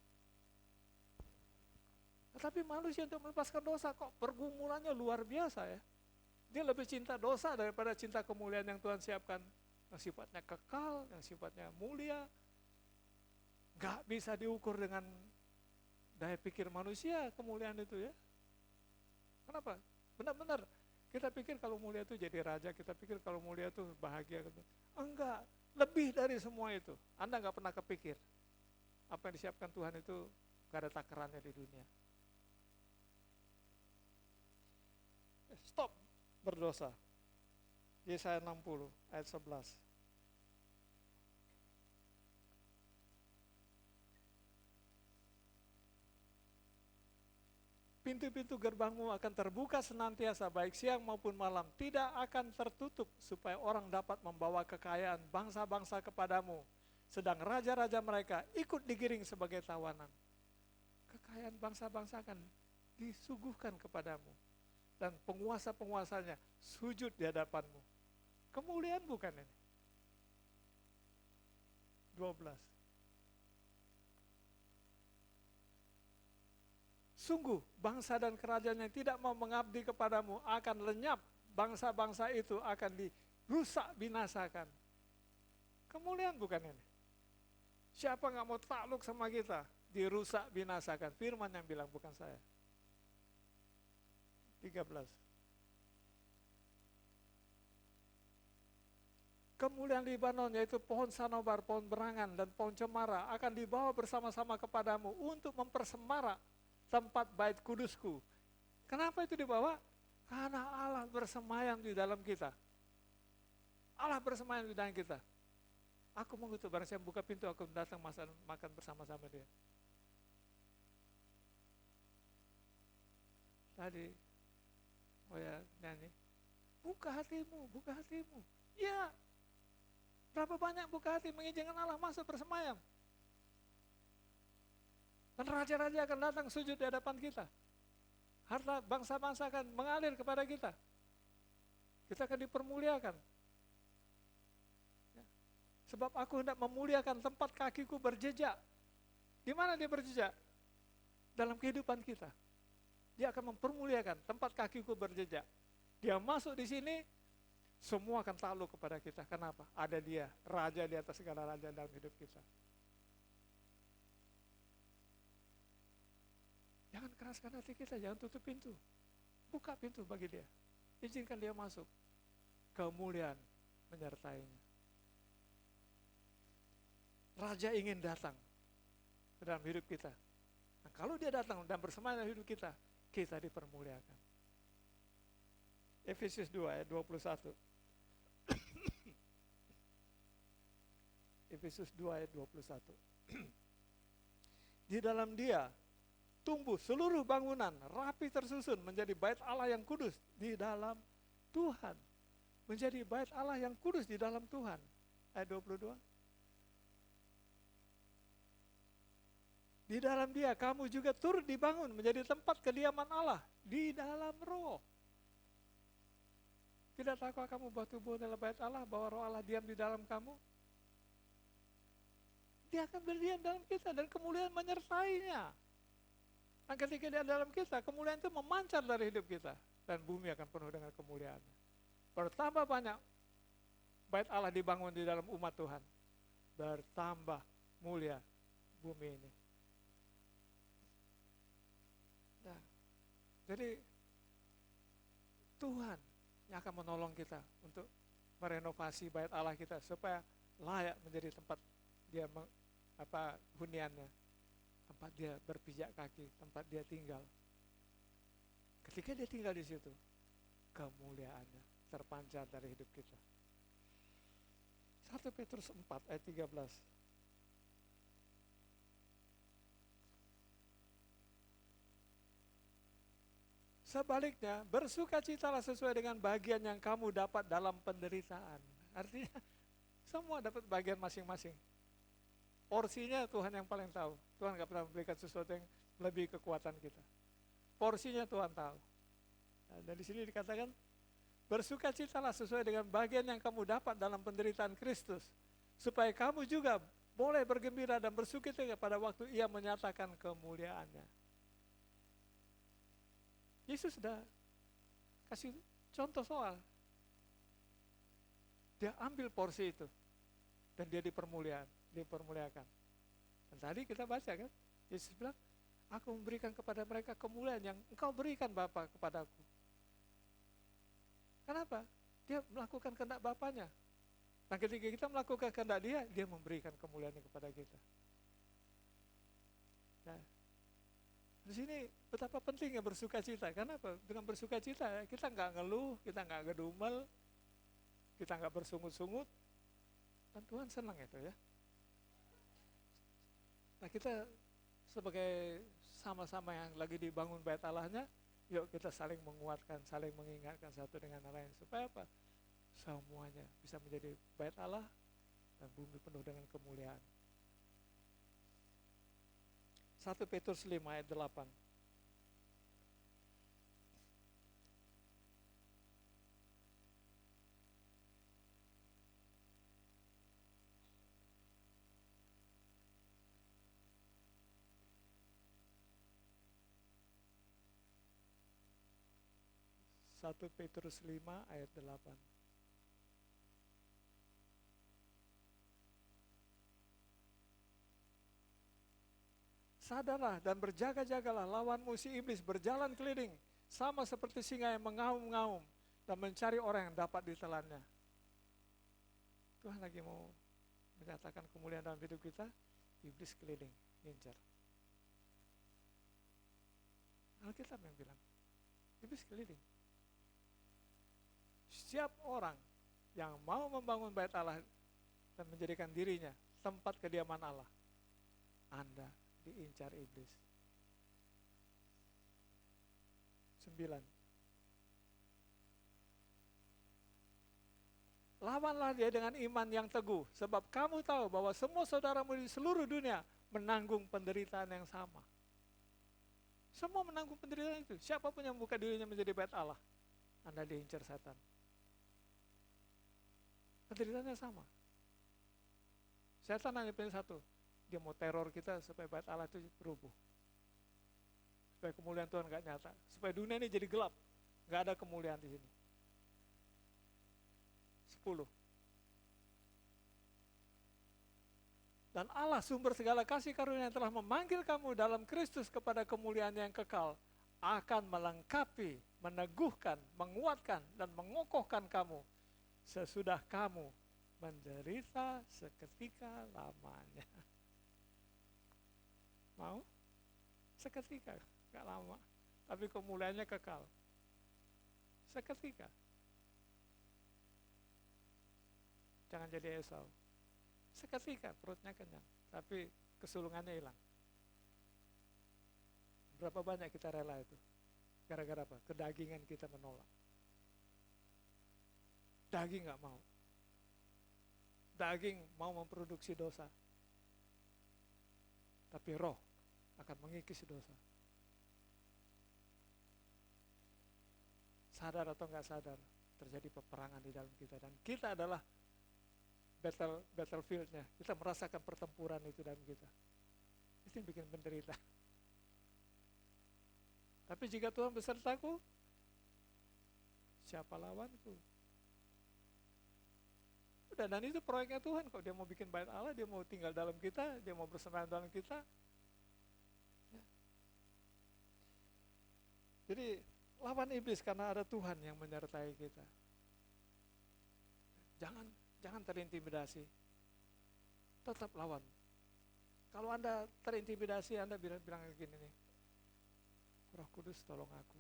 Tetapi manusia untuk melepaskan dosa kok pergumulannya luar biasa ya. Dia lebih cinta dosa daripada cinta kemuliaan yang Tuhan siapkan. Yang sifatnya kekal, yang sifatnya mulia. Gak bisa diukur dengan daya pikir manusia kemuliaan itu ya. Kenapa? Benar-benar kita pikir kalau mulia itu jadi raja, kita pikir kalau mulia itu bahagia. Enggak, lebih dari semua itu. Anda gak pernah kepikir. Apa yang disiapkan Tuhan itu gak ada takarannya di dunia. Stop berdosa. Yesaya 60 ayat 11. Pintu-pintu gerbangmu akan terbuka senantiasa, baik siang maupun malam, tidak akan tertutup, supaya orang dapat membawa kekayaan bangsa-bangsa kepadamu, sedang raja-raja mereka ikut digiring sebagai tawanan. Kekayaan bangsa-bangsa akan disuguhkan kepadamu, dan penguasa-penguasanya sujud di hadapanmu. Kemuliaan bukan ini? 12. Sungguh bangsa dan kerajaan yang tidak mau mengabdi kepadamu akan lenyap, bangsa-bangsa itu akan dirusak binasakan. Kemuliaan bukan ini? Siapa gak mau takluk sama kita? Dirusak binasakan. Firman yang bilang, bukan saya. 13. Kemuliaan Libanon, yaitu pohon sanobar, pohon berangan, dan pohon cemara akan dibawa bersama-sama kepadamu untuk mempersemarak tempat bait kudusku. Kenapa itu dibawa? Karena Allah bersemayam di dalam kita. Allah bersemayam di dalam kita. Aku mengutuk, barang siapa buka pintu, aku datang makan bersama-sama dia. Tadi, nyanyi, buka hatimu, buka hatimu. Ya, berapa banyak buka hati mengizinkan Allah masuk bersemayam. Dan raja-raja akan datang sujud di hadapan kita. Harta bangsa-bangsa akan mengalir kepada kita. Kita akan dipermuliakan. Ya. Sebab aku hendak memuliakan tempat kakiku berjejak. Di mana dia berjejak? Dalam kehidupan kita. Dia akan mempermuliakan tempat kakiku berjejak. Dia masuk di sini, semua akan takluk kepada kita. Kenapa? Ada dia, raja di atas segala raja dalam hidup kita. Jangan keraskan hati kita, jangan tutup pintu. Buka pintu bagi dia. Izinkan dia masuk. Kemuliaan menyertainya. Raja ingin datang ke dalam hidup kita. Nah, kalau dia datang dan bersemayam dalam hidup kita dipermuliakan. Efesius 2 ayat 21. Efesius 2 ayat 21. Di dalam dia tumbuh seluruh bangunan rapi tersusun menjadi bait Allah yang kudus di dalam Tuhan. Menjadi bait Allah yang kudus di dalam Tuhan. Ayat 22. Di dalam dia kamu juga turut dibangun menjadi tempat kediaman Allah di dalam roh. Tidak tahukah kamu bahwa tubuh adalah bait Allah, bahwa roh Allah diam di dalam kamu? Dia akan berdiam dalam kita dan kemuliaan menyertainya. Dan ketika dia dalam kita, kemuliaan itu memancar dari hidup kita. Dan bumi akan penuh dengan kemuliaan. Bertambah banyak bait Allah dibangun di dalam umat Tuhan. Bertambah mulia bumi ini. Nah, jadi Tuhan yang akan menolong kita untuk merenovasi bait Allah kita supaya layak menjadi tempat dia huniannya, tempat dia berpijak kaki, tempat dia tinggal. Ketika dia tinggal di situ, kemuliaannya terpancar dari hidup kita. 1 Petrus 4 ayat 13. Sebaliknya, bersukacitalah sesuai dengan bagian yang kamu dapat dalam penderitaan. Artinya, semua dapat bagian masing-masing. Porsinya Tuhan yang paling tahu. Tuhan gak pernah memberikan sesuatu yang lebih kekuatan kita. Porsinya Tuhan tahu. Nah, dan di sini dikatakan, bersukacitalah sesuai dengan bagian yang kamu dapat dalam penderitaan Kristus. Supaya kamu juga boleh bergembira dan bersukacita pada waktu ia menyatakan kemuliaannya. Yesus sudah kasih contoh soal. Dia ambil porsi itu. Dan dia dipermuliakan. Dan tadi kita baca kan, Yesus bilang, aku memberikan kepada mereka kemuliaan yang engkau berikan Bapa kepadaku. Kenapa? Dia melakukan kehendak Bapanya. Dan ketika kita melakukan kehendak dia memberikan kemuliaan kepada kita. Nah, di sini betapa pentingnya bersukacita. Kenapa? Dengan bersukacita kita nggak ngeluh, kita nggak ngedumel, kita nggak bersungut-sungut, dan Tuhan senang itu ya. Nah, kita sebagai sama-sama yang lagi dibangun bait Allahnya, yuk kita saling menguatkan, saling mengingatkan satu dengan lain supaya apa? Semuanya bisa menjadi bait Allah dan bumi penuh dengan kemuliaan. 1 Petrus 5 ayat 8. Satu Petrus 5 ayat 8. Sadarlah dan berjaga-jagalah, lawanmu si iblis berjalan keliling, sama seperti singa yang mengaum-ngaum dan mencari orang yang dapat ditelannya. Tuhan lagi mau menyatakan kemuliaan dalam hidup kita, iblis keliling, ngincar. Alkitab yang bilang, iblis keliling. Setiap orang yang mau membangun bait Allah dan menjadikan dirinya tempat kediaman Allah, Anda diincar iblis. 9. Lawanlah dia dengan iman yang teguh, sebab kamu tahu bahwa semua saudaramu di seluruh dunia menanggung penderitaan yang sama. Semua menanggung penderitaan itu. Siapapun yang buka dirinya menjadi bait Allah, Anda diincar setan. Penderitaannya sama. Setan hanya punya satu, dia mau teror kita supaya bait Allah itu rubuh. Supaya kemuliaan Tuhan gak nyata. Supaya dunia ini jadi gelap, gak ada kemuliaan di sini. 10. Dan Allah sumber segala kasih karunia yang telah memanggil kamu dalam Kristus kepada kemuliaan yang kekal, akan melengkapi, meneguhkan, menguatkan, dan mengokohkan kamu sesudah kamu menderita seketika lamanya. Mau? Seketika, gak lama. Tapi kemuliaannya kekal. Seketika. Jangan jadi Esau. Seketika perutnya kenyang, tapi kesulungannya hilang. Berapa banyak kita rela itu? Gara-gara apa? Kedagingan kita menolak. Daging gak mau. Daging mau memproduksi dosa. Tapi roh akan mengikis dosa. Sadar atau enggak sadar, terjadi peperangan di dalam kita. Dan kita adalah battlefield-nya. Kita merasakan pertempuran itu dalam kita. Itu yang bikin menderita. Tapi jika Tuhan besertaku, siapa lawanku? Udah, dan itu proyeknya Tuhan kok. Dia mau bikin bait Allah, dia mau tinggal dalam kita, dia mau bersemayam dalam kita. Ya. Jadi lawan iblis karena ada Tuhan yang menyertai kita. Jangan terintimidasi. Tetap lawan. Kalau Anda terintimidasi, Anda bilang gini nih, Roh Kudus tolong aku.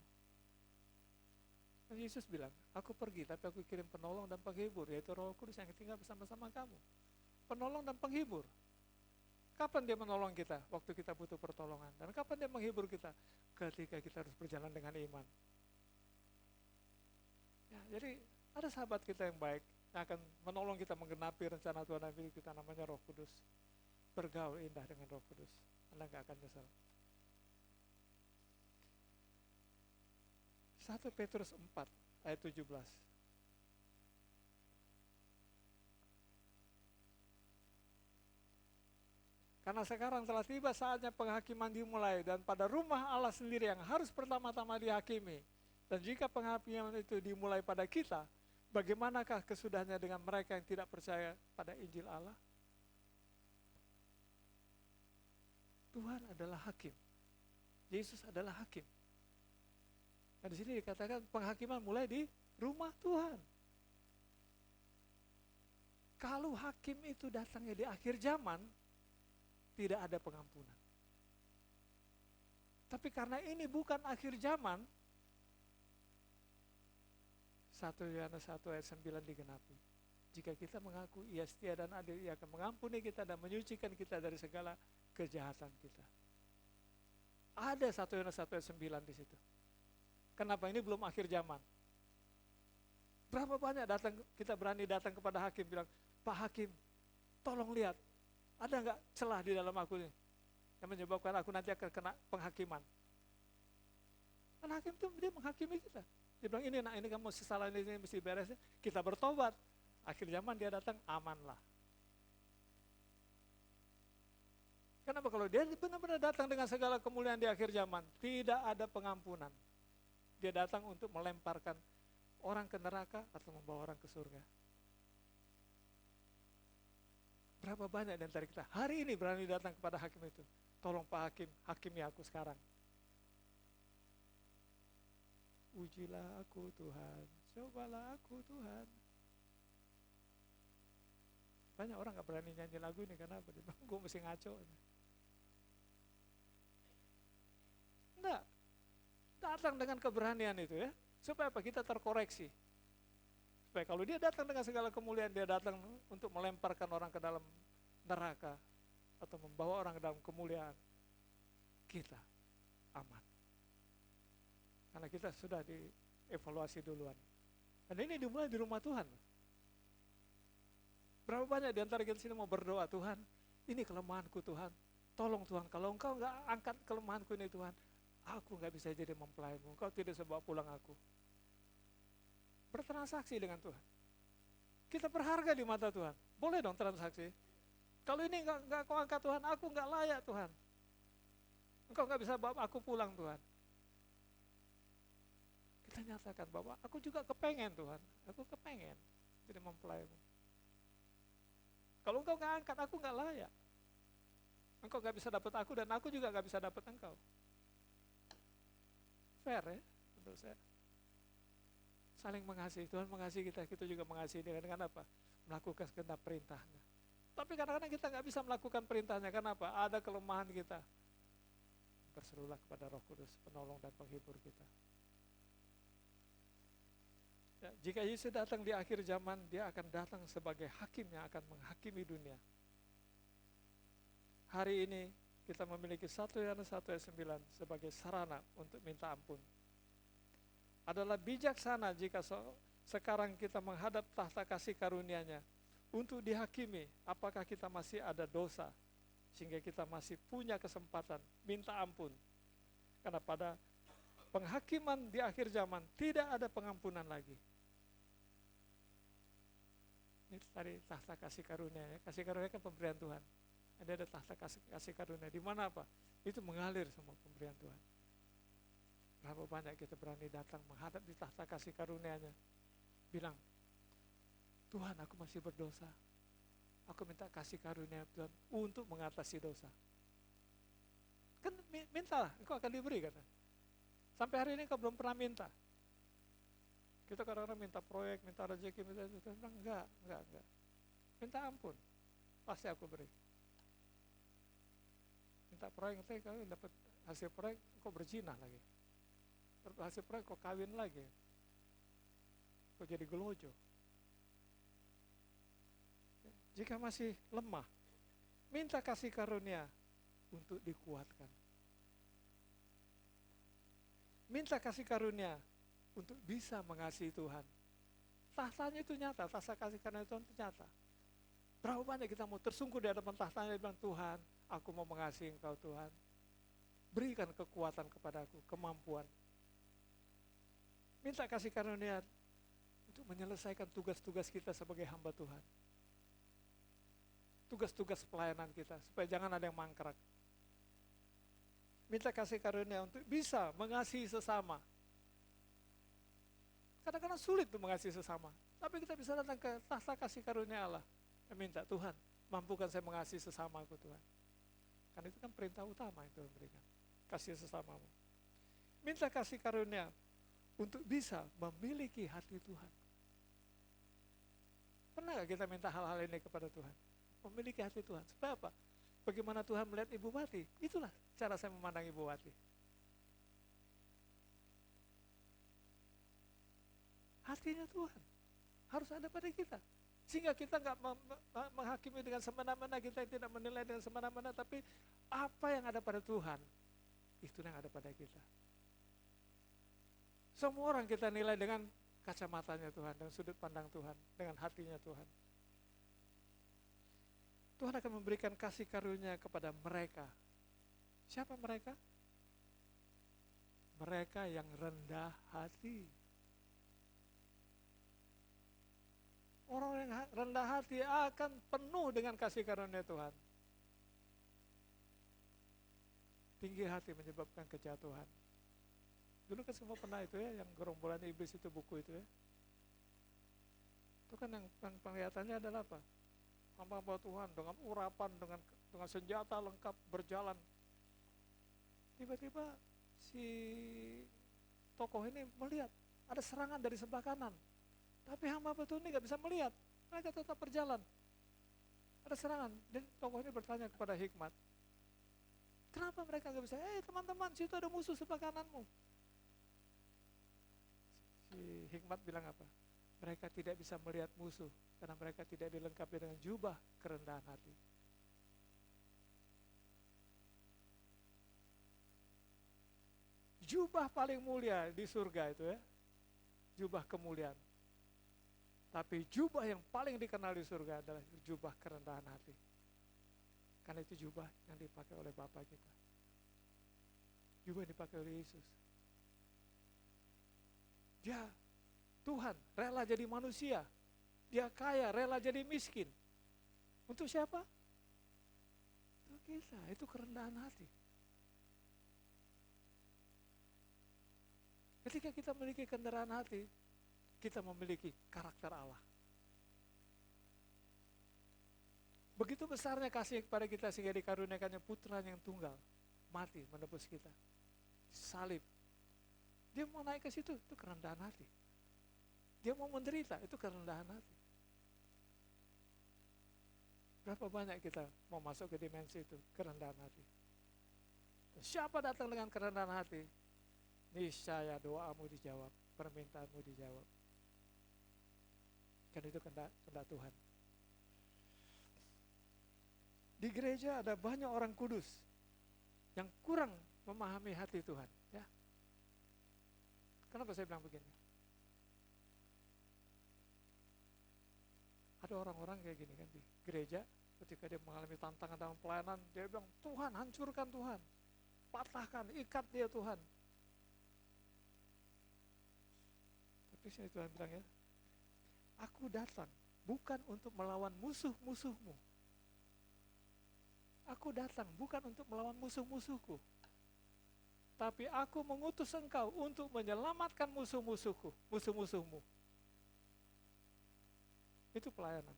Dan Yesus bilang, aku pergi tapi aku kirim penolong dan penghibur, yaitu Roh Kudus yang tinggal bersama-sama kamu. Penolong dan penghibur. Kapan dia menolong kita? Waktu kita butuh pertolongan. Dan kapan dia menghibur kita? Ketika kita harus berjalan dengan iman. Ya, jadi ada sahabat kita yang baik, yang akan menolong kita menggenapi rencana Tuhan dalam hidup kita, namanya Roh Kudus. Bergaul indah dengan Roh Kudus, Anda gak akan nyesal. 1 Petrus 4 ayat 17. Karena sekarang telah tiba saatnya penghakiman dimulai, dan pada rumah Allah sendiri yang harus pertama-tama dihakimi. Dan jika penghakiman itu dimulai pada kita, bagaimanakah kesudahannya dengan mereka yang tidak percaya pada Injil Allah? Tuhan adalah hakim. Yesus adalah hakim. Nah, di sini dikatakan penghakiman mulai di rumah Tuhan. Kalau hakim itu datangnya di akhir zaman, tidak ada pengampunan. Tapi karena ini bukan akhir zaman, 1 Yohanes 1 ayat 9 digenapi. Jika kita mengaku ia setia dan adil, ia akan mengampuni kita dan menyucikan kita dari segala kejahatan kita. Ada 1 Yohanes 1 ayat 9 di situ. Kenapa? Ini belum akhir zaman. Berapa banyak kita berani datang kepada hakim bilang, Pak Hakim, tolong lihat, ada enggak celah di dalam aku ini yang menyebabkan aku nanti akan kena penghakiman. Kan hakim itu dia menghakimi kita. Dia bilang, ini kamu salah ini mesti beres. Kita bertobat. Akhir zaman dia datang, amanlah. Kenapa? Kalau dia benar-benar datang dengan segala kemuliaan di akhir zaman, tidak ada pengampunan. Dia datang untuk melemparkan orang ke neraka atau membawa orang ke surga. Berapa banyak di antara kita hari ini berani datang kepada hakim itu. Tolong Pak Hakim, hakimi aku sekarang. Ujilah aku Tuhan, cobalah aku Tuhan. Banyak orang gak berani nyanyi lagu ini, karena apa? Dia bilang, gue mesti ngaco. Enggak, datang dengan keberanian itu ya, supaya apa? Kita terkoreksi. Supaya kalau dia datang dengan segala kemuliaan, dia datang untuk melemparkan orang ke dalam neraka, atau membawa orang ke dalam kemuliaan, kita aman. Karena kita sudah dievaluasi duluan. Dan ini dimulai di rumah Tuhan. Berapa banyak di antara kita sini mau berdoa, Tuhan, ini kelemahanku Tuhan, tolong Tuhan, kalau Engkau enggak angkat kelemahanku ini Tuhan, aku enggak bisa jadi mempelai-Mu, Engkau tidak bisa bawa pulang aku. Bertransaksi dengan Tuhan. Kita berharga di mata Tuhan, boleh dong transaksi. Kalau ini enggak Kau angkat Tuhan, aku enggak layak Tuhan. Engkau enggak bisa bawa aku pulang Tuhan. Kita nyatakan bahwa aku juga kepengen Tuhan, aku kepengen jadi mempelai-Mu. Kalau Engkau nggak angkat, aku nggak layak. Engkau nggak bisa dapat aku, dan aku juga nggak bisa dapat Engkau. Fair ya, menurut saya. Saling mengasihi, Tuhan mengasihi kita, kita juga mengasihi Dia dengan apa? Melakukan segenap perintahnya. Tapi kadang-kadang kita nggak bisa melakukan perintahnya, kenapa? Ada kelemahan kita. Berserulah kepada Roh Kudus, penolong dan penghibur kita. Ya, jika Yesus datang di akhir zaman, Dia akan datang sebagai hakim yang akan menghakimi dunia. Hari ini kita memiliki 1 Yohanes 1 ayat 9 sebagai sarana untuk minta ampun. Adalah bijaksana jika sekarang kita menghadap tahta kasih karunia-Nya untuk dihakimi apakah kita masih ada dosa, sehingga kita masih punya kesempatan minta ampun. Karena pada penghakiman di akhir zaman tidak ada pengampunan lagi. Ini tadi tahta kasih karunia ya. Kasih karunia kan pemberian Tuhan. Ada tahta kasih karunia. Di mana apa? Itu mengalir semua pemberian Tuhan. Berapa banyak kita berani datang menghadap di tahta kasih karunia-Nya. Bilang, Tuhan aku masih berdosa. Aku minta kasih karunia Tuhan untuk mengatasi dosa. Kan mintalah, engkau akan diberi kan. Sampai hari ini engkau belum pernah minta. Kita kadang-kadang minta proyek, minta rezeki, minta itu. Kita bilang, enggak. Minta ampun, pasti aku beri. Minta proyek, nanti kau dapat hasil proyek, kau berzina lagi. Hasil proyek, kau kawin lagi. Kau jadi gelojo. Jika masih lemah, minta kasih karunia untuk dikuatkan. Minta kasih karunia untuk bisa mengasihi Tuhan. Tahtanya itu nyata, tahta kasih karunia Tuhan itu nyata. Berapa banyak kita mau tersungkur di hadapan tahtanya, bilang, Tuhan, aku mau mengasihi Engkau Tuhan. Berikan kekuatan kepadaku, kemampuan. Minta kasih karunia untuk menyelesaikan tugas-tugas kita sebagai hamba Tuhan. Tugas-tugas pelayanan kita, supaya jangan ada yang mangkrak. Minta kasih karunia untuk bisa mengasihi sesama. Kadang-kadang sulit untuk mengasihi sesama, tapi kita bisa datang ke tahta kasih karunia Allah dan minta, Tuhan, mampukan saya mengasihi sesamaku Tuhan. Karena itu kan perintah utama yang Tuhan berikan, kasih sesamamu. Minta kasih karunia untuk bisa memiliki hati Tuhan. Pernah gak kita minta hal-hal ini kepada Tuhan? Memiliki hati Tuhan, supaya apa? Bagaimana Tuhan melihat Ibu Wati? Itulah cara saya memandang Ibu Wati. Hatinya Tuhan harus ada pada kita, sehingga kita nggak menghakimi dengan semena-mena, kita tidak menilai dengan semena-mena, tapi apa yang ada pada Tuhan, itu yang ada pada kita. Semua orang kita nilai dengan kacamatanya Tuhan, dengan sudut pandang Tuhan, dengan hatinya Tuhan. Tuhan akan memberikan kasih karunia kepada mereka. Siapa mereka? Mereka yang rendah hati. Orang yang rendah hati akan penuh dengan kasih karunia Tuhan. Tinggi hati menyebabkan kejatuhan. Dulu kan semua pernah itu ya, yang gerombolan iblis itu, buku itu ya. Itu kan yang penglihatannya adalah apa? Hamba-hamba Tuhan dengan urapan, dengan senjata lengkap berjalan. Tiba-tiba si tokoh ini melihat ada serangan dari sebelah kanan. Tapi hamba Tuhan ini gak bisa melihat, mereka tetap berjalan. Ada serangan. Dan tokoh ini bertanya kepada Hikmat, kenapa mereka nggak bisa? Teman-teman, situ ada musuh sebelah kananmu. Si Hikmat bilang apa? Mereka tidak bisa melihat musuh karena mereka tidak dilengkapi dengan jubah kerendahan hati. Jubah paling mulia di surga itu ya, jubah kemuliaan. Tapi jubah yang paling dikenal di surga adalah jubah kerendahan hati. Karena itu jubah yang dipakai oleh Bapa kita. Jubah yang dipakai oleh Yesus. Dia Tuhan, rela jadi manusia. Dia kaya, rela jadi miskin. Untuk siapa? Untuk kita, itu kerendahan hati. Ketika kita memiliki kerendahan hati, kita memiliki karakter Allah. Begitu besarnya kasih kepada kita sehingga dikaruniakannya putra yang tunggal, mati menebus kita, salib. Dia mau naik ke situ, itu kerendahan hati. Dia mau menderita, itu kerendahan hati. Berapa banyak kita mau masuk ke dimensi itu, kerendahan hati. Siapa datang dengan kerendahan hati? Niscaya doamu dijawab, permintaanmu dijawab. Kan itu kehendak Tuhan. Di gereja ada banyak orang kudus yang kurang memahami hati Tuhan. Ya. Kenapa saya bilang begini? Ada orang-orang kayak gini kan di gereja, ketika dia mengalami tantangan dalam pelayanan, dia bilang, Tuhan, hancurkan Tuhan, patahkan, ikat dia Tuhan. Tapi sini Tuhan bilang ya, aku datang bukan untuk melawan musuh-musuhmu. Aku datang bukan untuk melawan musuh-musuhku, tapi aku mengutus engkau untuk menyelamatkan musuh-musuhku, musuh-musuhmu. Itu pelayanan.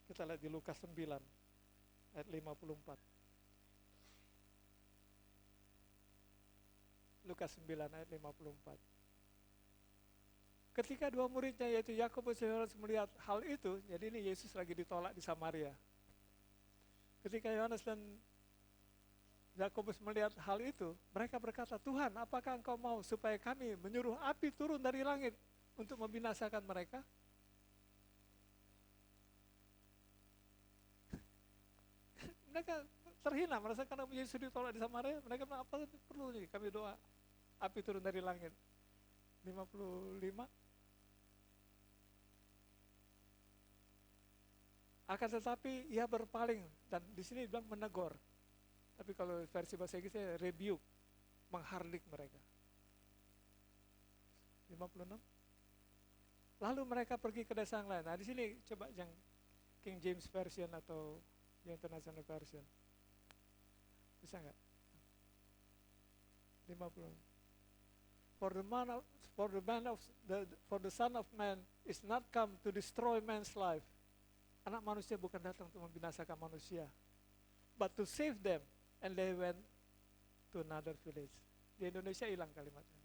Kita lihat di Lukas 9 ayat 54. Lukas 9 ayat 54. Ketika dua muridnya yaitu Yakobus dan Yohanes melihat hal itu, jadi ini Yesus lagi ditolak di Samaria. Ketika Yohanes dan Yakobus melihat hal itu, mereka berkata, Tuhan, apakah engkau mau supaya kami menyuruh api turun dari langit untuk membinasakan mereka? Mereka terhina, merasa karena Yesus ditolak di Samaria, mereka bilang, apa perlu nih kami doa api turun dari langit? 55. Akan tetapi ia berpaling, dan di sini bilang menegur. Tapi kalau versi bahasa Inggrisnya rebuke, menghardik mereka. 56. Lalu mereka pergi ke desa yang lain. Nah di sini coba yang King James Version atau yang International Version. Bisa nggak? 50. For the Son of Man is not come to destroy man's life. Anak manusia bukan datang untuk membinasakan manusia, but to save them. And they went to another village. Di Indonesia hilang kalimatnya.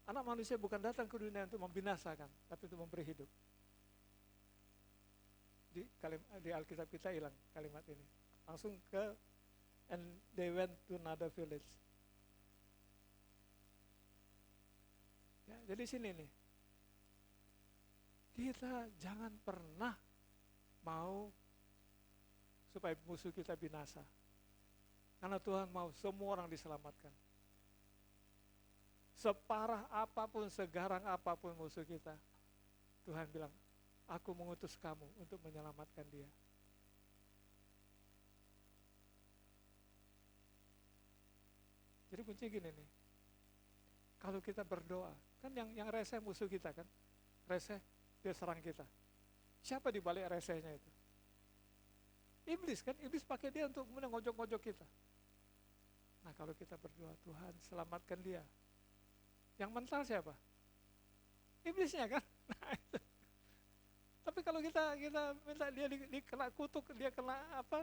Anak manusia bukan datang ke dunia untuk membinasakan, tapi untuk memberi hidup. Di Alkitab kita hilang kalimat ini. Langsung ke and they went to another village. Ya, jadi sini nih. Kita jangan pernah mau supaya musuh kita binasa. Karena Tuhan mau semua orang diselamatkan. Separah apapun, segarang apapun musuh kita, Tuhan bilang, aku mengutus kamu untuk menyelamatkan dia. Jadi kunci gini nih, kalau kita berdoa, kan yang reseh musuh kita kan, reseh dia serang kita. Siapa di balik resehnya itu? Iblis kan, iblis pakai dia untuk kemudian ngojok-ngojok kita. Nah kalau kita berdoa, Tuhan selamatkan dia. Yang mental siapa? Iblisnya kan. Nah, itu. Tapi kalau kita minta dia kena kutuk, dia kena apa?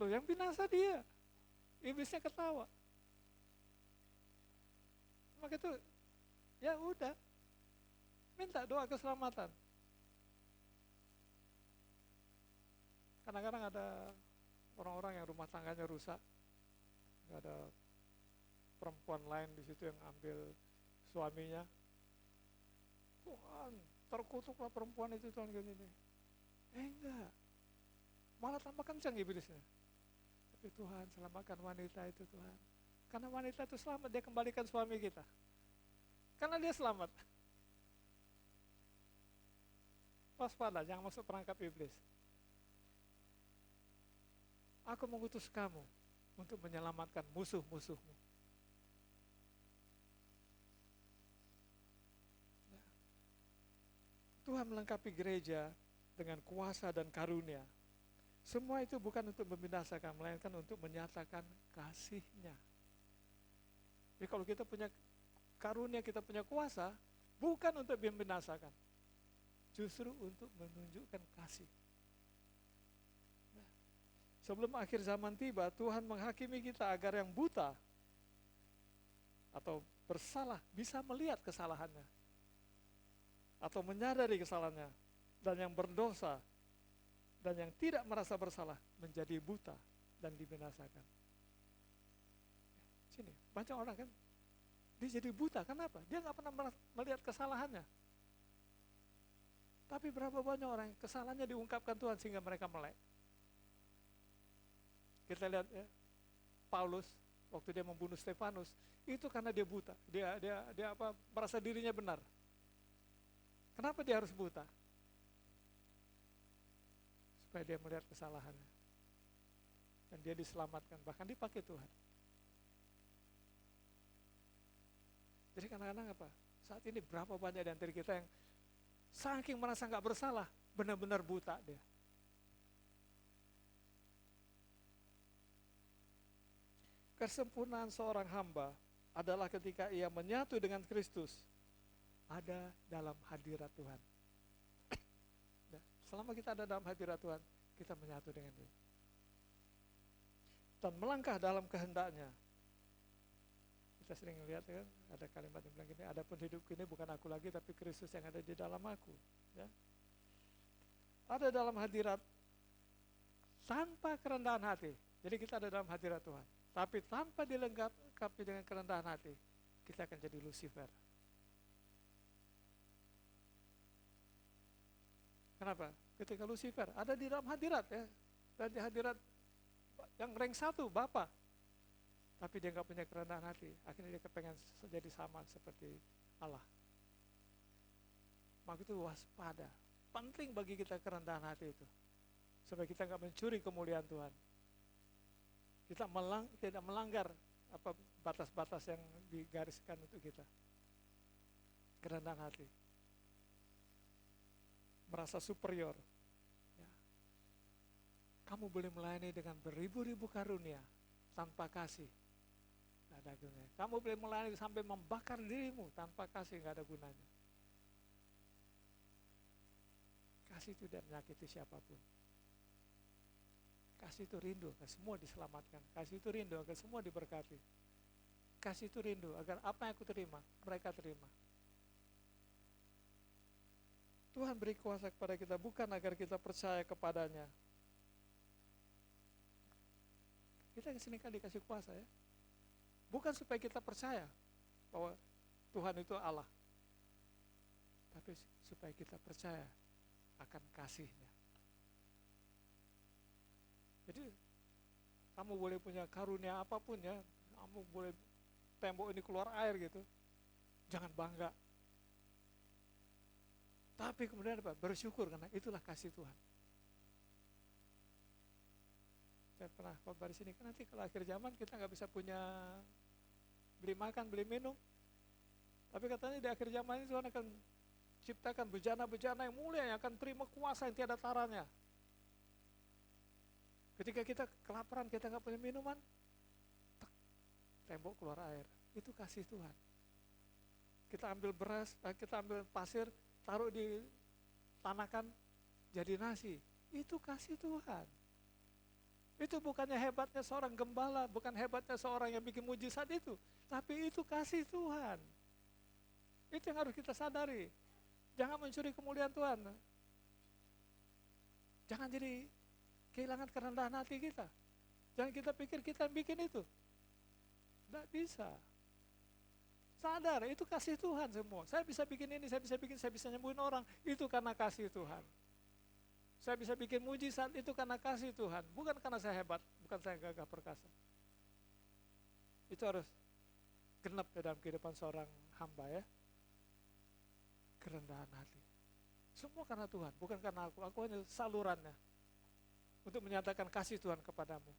Loh yang binasa dia. Iblisnya ketawa. Maka itu, ya udah, minta doa keselamatan. Kadang-kadang ada orang-orang yang rumah tangganya rusak, nggak ada perempuan lain di situ yang ambil suaminya. Tuhan, terkutuklah perempuan itu Tuhan gini. Enggak, malah tambah kencang iblisnya. Tapi Tuhan, selamatkan wanita itu Tuhan. Karena wanita itu selamat, dia kembalikan suami kita. Karena dia selamat. Waspada, jangan masuk perangkap iblis. Aku mengutus kamu untuk menyelamatkan musuh-musuhmu. Tuhan melengkapi gereja dengan kuasa dan karunia. Semua itu bukan untuk membinasakan, melainkan untuk menyatakan kasih-Nya. Jadi kalau kita punya karunia, kita punya kuasa, bukan untuk membinasakan, justru untuk menunjukkan kasih. Nah, sebelum akhir zaman tiba, Tuhan menghakimi kita agar yang buta atau bersalah bisa melihat kesalahannya, atau menyadari kesalahannya, dan yang berdosa dan yang tidak merasa bersalah menjadi buta dan dibinasakan. Sini, banyak orang kan, dia jadi buta, kenapa? Dia nggak pernah melihat kesalahannya. Tapi berapa banyak orang yang kesalahannya diungkapkan Tuhan sehingga mereka melek. Kita lihat ya, Paulus waktu dia membunuh Stefanus, itu karena dia buta, dia merasa dirinya benar. Kenapa dia harus buta? Supaya dia melihat kesalahannya. Dan dia diselamatkan, bahkan dipakai Tuhan. Jadi kadang-kadang apa? Saat ini berapa banyak di antara kita yang saking merasa nggak bersalah, benar-benar buta dia. Kesempurnaan seorang hamba adalah ketika ia menyatu dengan Kristus, ada dalam hadirat Tuhan. Selama kita ada dalam hadirat Tuhan, kita menyatu dengan Dia. Dan melangkah dalam kehendak-Nya. Kita sering lihat kan, ada kalimat yang bilang gini, adapun hidupku ini bukan aku lagi, tapi Kristus yang ada di dalam aku. Ya. Ada dalam hadirat tanpa kerendahan hati. Jadi kita ada dalam hadirat Tuhan. Tapi tanpa dilengkapi dengan kerendahan hati, kita akan jadi Lucifer. Kenapa? Ketika Lucifer ada di dalam hadirat ya, dan di hadirat yang rank 1, Bapa, tapi dia nggak punya kerendahan hati, akhirnya dia kepengen jadi sama seperti Allah. Maka itu waspada, penting bagi kita kerendahan hati itu, supaya kita nggak mencuri kemuliaan Tuhan. Kita tidak melanggar batas-batas yang digariskan untuk kita. Kerendahan hati. Merasa superior. Ya. Kamu boleh melayani dengan beribu-ribu karunia tanpa kasih, nggak ada gunanya. Kamu boleh melayani sampai membakar dirimu tanpa kasih, nggak ada gunanya. Kasih itu tidak menyakiti siapapun. Kasih itu rindu agar semua diselamatkan. Kasih itu rindu agar semua diberkati. Kasih itu rindu agar apa yang aku terima, mereka terima. Tuhan beri kuasa kepada kita bukan agar kita percaya kepadanya. Kita kesini kan dikasih kuasa ya. Bukan supaya kita percaya bahwa Tuhan itu Allah. Tapi supaya kita percaya akan kasih-Nya. Jadi kamu boleh punya karunia apapun ya, kamu boleh tembok ini keluar air gitu, jangan bangga. Tapi kemudian apa? Bersyukur karena itulah kasih Tuhan. Saya pernah khotbah di sini kan nanti kalau akhir zaman kita nggak bisa punya beli makan, beli minum. Tapi katanya di akhir zaman ini Tuhan akan ciptakan bejana-bejana yang mulia yang akan terima kuasa yang tiada taranya. Ketika kita kelaparan, kita nggak punya minuman, tembok keluar air. Itu kasih Tuhan. Kita ambil beras, kita ambil pasir, taruh di tanakan, jadi nasi. Itu kasih Tuhan. Itu bukannya hebatnya seorang gembala, bukan hebatnya seorang yang bikin mujizat itu, tapi itu kasih Tuhan. Itu yang harus kita sadari. Jangan mencuri kemuliaan Tuhan. Jangan jadi kehilangan kerendahan hati kita. Jangan kita pikir kita yang bikin itu. Tidak bisa. Sadar, itu kasih Tuhan semua. Saya bisa bikin ini, saya bisa nyembuhin orang. Itu karena kasih Tuhan. Saya bisa bikin mujizat, itu karena kasih Tuhan. Bukan karena saya hebat, bukan saya gagah perkasa. Itu harus genap dalam kehidupan seorang hamba ya. Kerendahan hati. Semua karena Tuhan, bukan karena aku. Aku hanya salurannya untuk menyatakan kasih Tuhan kepadamu.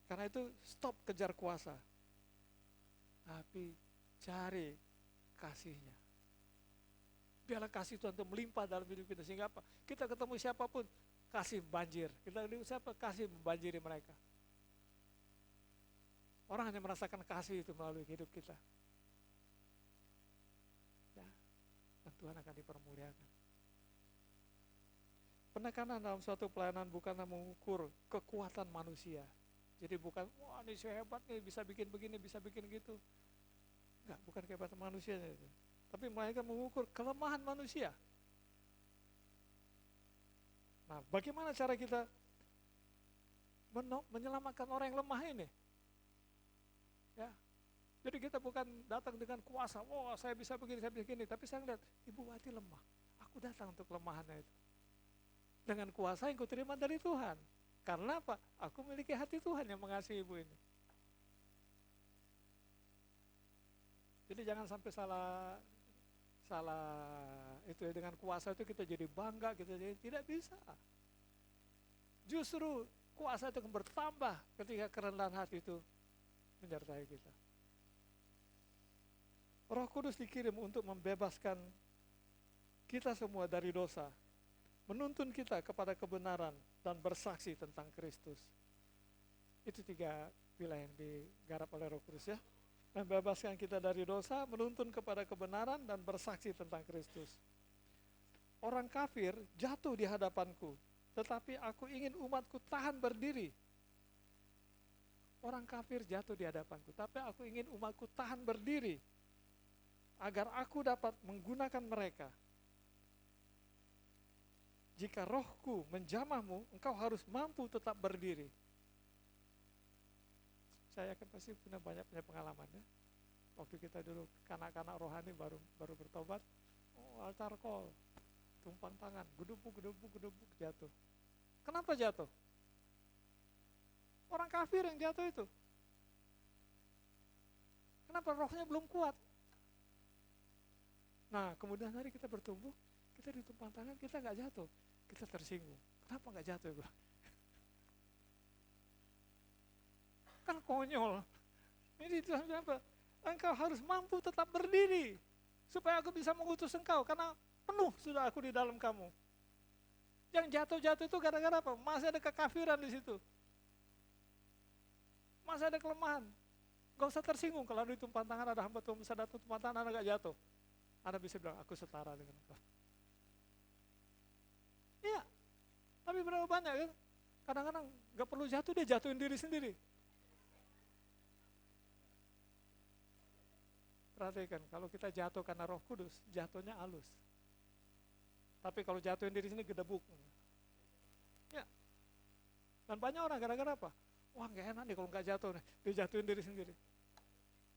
Karena itu stop kejar kuasa, tapi cari kasih-Nya. Biarlah kasih Tuhan itu melimpah dalam hidup kita, sehingga apa? Kita ketemu siapapun, kasih banjir. Kita ketemu siapa, kasih membanjiri mereka. Orang hanya merasakan kasih itu melalui hidup kita. Ya, dan Tuhan akan dipermuliakan. Penekanan dalam suatu pelayanan bukanlah mengukur kekuatan manusia. Jadi bukan, wah ini saya hebat nih, bisa bikin begini, bisa bikin gitu. Enggak, bukan kehebatan manusianya itu. Tapi melainkan mengukur kelemahan manusia. Nah, bagaimana cara kita menyelamatkan orang yang lemah ini? Ya, jadi kita bukan datang dengan kuasa, wah saya bisa begini, tapi saya lihat, Ibu Wati lemah. Aku datang untuk kelemahannya itu. Dengan kuasa yang kuterima dari Tuhan. Karena apa? Aku memiliki hati Tuhan yang mengasihi ibu ini. Jadi jangan sampai salah itu ya, dengan kuasa itu kita jadi bangga, kita jadi tidak bisa. Justru kuasa itu akan bertambah ketika kerendahan hati itu menyertai kita. Roh Kudus dikirim untuk membebaskan kita semua dari dosa, menuntun kita kepada kebenaran dan bersaksi tentang Kristus. Itu 3 wilayah yang digarap oleh Roh Kudus ya. Membebaskan kita dari dosa, menuntun kepada kebenaran dan bersaksi tentang Kristus. Orang kafir jatuh di hadapanku, tetapi aku ingin umatku tahan berdiri. Orang kafir jatuh di hadapanku, tapi aku ingin umatku tahan berdiri, agar aku dapat menggunakan mereka. Jika rohku menjamahmu, engkau harus mampu tetap berdiri. Saya yakin pasti punya banyak pengalaman ya. Waktu kita dulu kanak-kanak rohani baru bertobat, altar call, tumpang tangan, gedubuk jatuh. Kenapa jatuh? Orang kafir yang jatuh itu. Kenapa rohnya belum kuat? Nah, kemudian hari kita bertumbuh, kita ditumpang tangan, kita nggak jatuh. Kita tersinggung. Kenapa nggak jatuh? Kan konyol. Ini Tuhan bilang apa? Engkau harus mampu tetap berdiri supaya aku bisa mengutus engkau, karena penuh sudah aku di dalam kamu. Yang jatuh-jatuh itu gara-gara apa? Masih ada kekafiran di situ. Masih ada kelemahan. Gak usah tersinggung kalau di tumpang tangan ada hamba Tuhan bisa datang tumpang tangan, Anda gak jatuh. Anda bisa bilang, aku setara dengan engkau. Iya, tapi berapa banyak kan? Kadang-kadang gak perlu jatuh, dia jatuhin diri sendiri. Perhatikan, kalau kita jatuh karena Roh Kudus, jatuhnya halus. Tapi kalau jatuhin diri sini gedebuk. Ya. Dan banyak orang gara-gara apa? Wah gak enak nih kalau gak jatuh nih, dia jatuhin diri sendiri.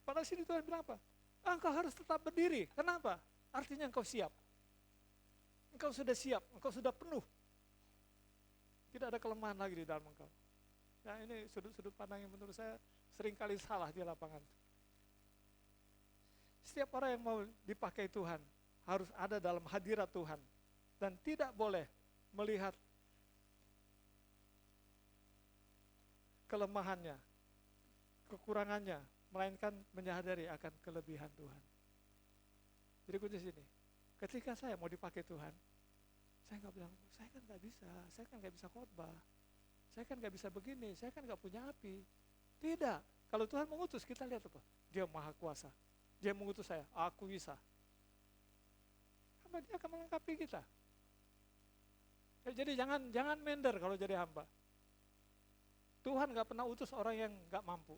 Pada sini Tuhan bilang apa? Engkau harus tetap berdiri. Kenapa? Artinya engkau siap. Engkau sudah siap, engkau sudah penuh. Tidak ada kelemahan lagi di dalam engkau. Nah ini sudut-sudut pandang yang menurut saya seringkali salah di lapangan. Setiap orang yang mau dipakai Tuhan harus ada dalam hadirat Tuhan. Dan tidak boleh melihat kelemahannya, kekurangannya, melainkan menyadari akan kelebihan Tuhan. Jadi kunci sini, ketika saya mau dipakai Tuhan, saya nggak bilang, saya kan nggak bisa, saya kan nggak bisa khotbah, saya kan nggak bisa begini, saya kan nggak punya api. Tidak, kalau Tuhan mengutus, kita lihat apa? Dia maha kuasa, dia mengutus saya, aku bisa. Apa dia akan melengkapi kita? Jadi jangan minder kalau jadi hamba. Tuhan gak pernah utus orang yang gak mampu.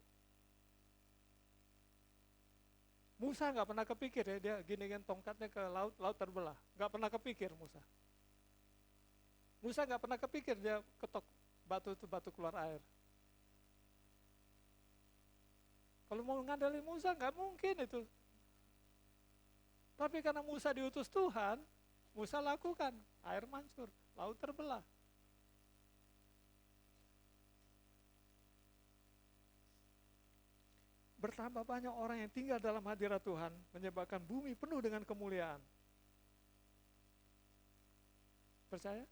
Musa gak pernah kepikir ya, dia giniin tongkatnya ke laut, laut terbelah. Gak pernah kepikir Musa. Musa gak pernah kepikir dia ketok batu itu batu keluar air. Kalau mau ngandalin Musa gak mungkin itu. Tapi karena Musa diutus Tuhan, Musa lakukan, air mancur, laut terbelah. Bertambah banyak orang yang tinggal dalam hadirat Tuhan, menyebabkan bumi penuh dengan kemuliaan. Percaya?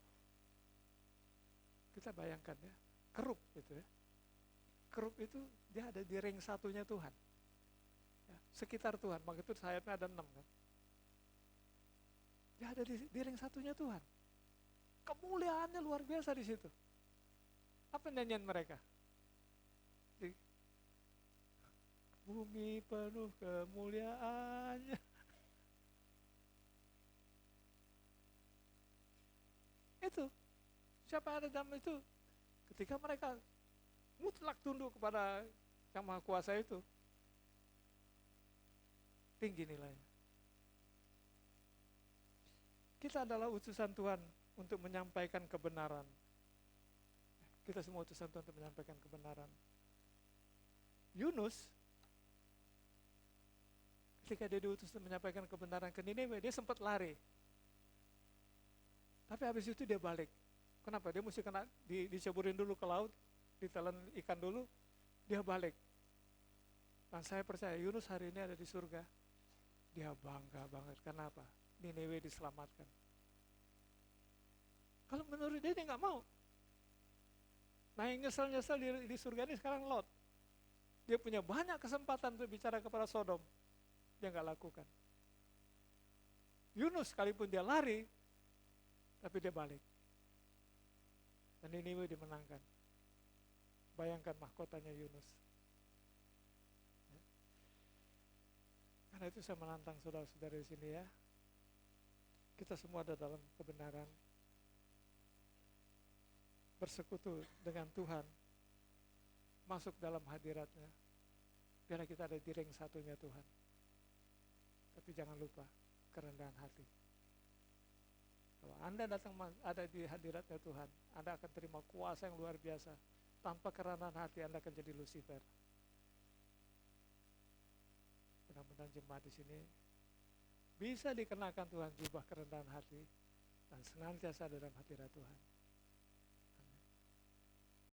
Kita bayangkan ya, kerub gitu ya. Kerub itu dia ada di ring satunya Tuhan. Ya, sekitar Tuhan, maka itu sayapnya ada 6 kan. Dia ada di ring satunya Tuhan. Kemuliaannya luar biasa di situ. Apa nyanyian mereka? Bumi penuh kemuliaannya. Itu. Siapa ada dalam itu? Ketika mereka mutlak tunduk kepada yang Maha Kuasa itu, tinggi nilainya. Kita adalah utusan Tuhan untuk menyampaikan kebenaran. Kita semua utusan Tuhan untuk menyampaikan kebenaran. Yunus, ketika dia diutus untuk menyampaikan kebenaran ke Niniwe, dia sempat lari. Tapi habis itu dia balik. Kenapa? Dia mesti kena diceburin dulu ke laut, ditelan ikan dulu, dia balik. Dan saya percaya Yunus hari ini ada di surga. Dia bangga banget. Kenapa? Niniwe diselamatkan. Kalau menurut dia nggak mau. Nah yang nyesel-nyesel di surga ini sekarang Lot. Dia punya banyak kesempatan untuk bicara kepada Sodom. Dia nggak lakukan. Yunus sekalipun dia lari, tapi dia balik. Dan Niniwe dimenangkan. Bayangkan mahkotanya Yunus. Ya. Karena itu saya menantang saudara-saudara di sini ya. Kita semua ada dalam kebenaran. Bersekutu dengan Tuhan. Masuk dalam hadiratnya. Biar kita ada di ring satunya Tuhan. Tapi jangan lupa kerendahan hati. Kalau Anda datang ada di hadiratnya Tuhan, Anda akan terima kuasa yang luar biasa. Tanpa kerendahan hati Anda akan jadi Lucifer. Mudah-mudahan jemaat di sini bisa dikenakan Tuhan jubah kerendahan hati dan senantiasa dalam hadirat Tuhan.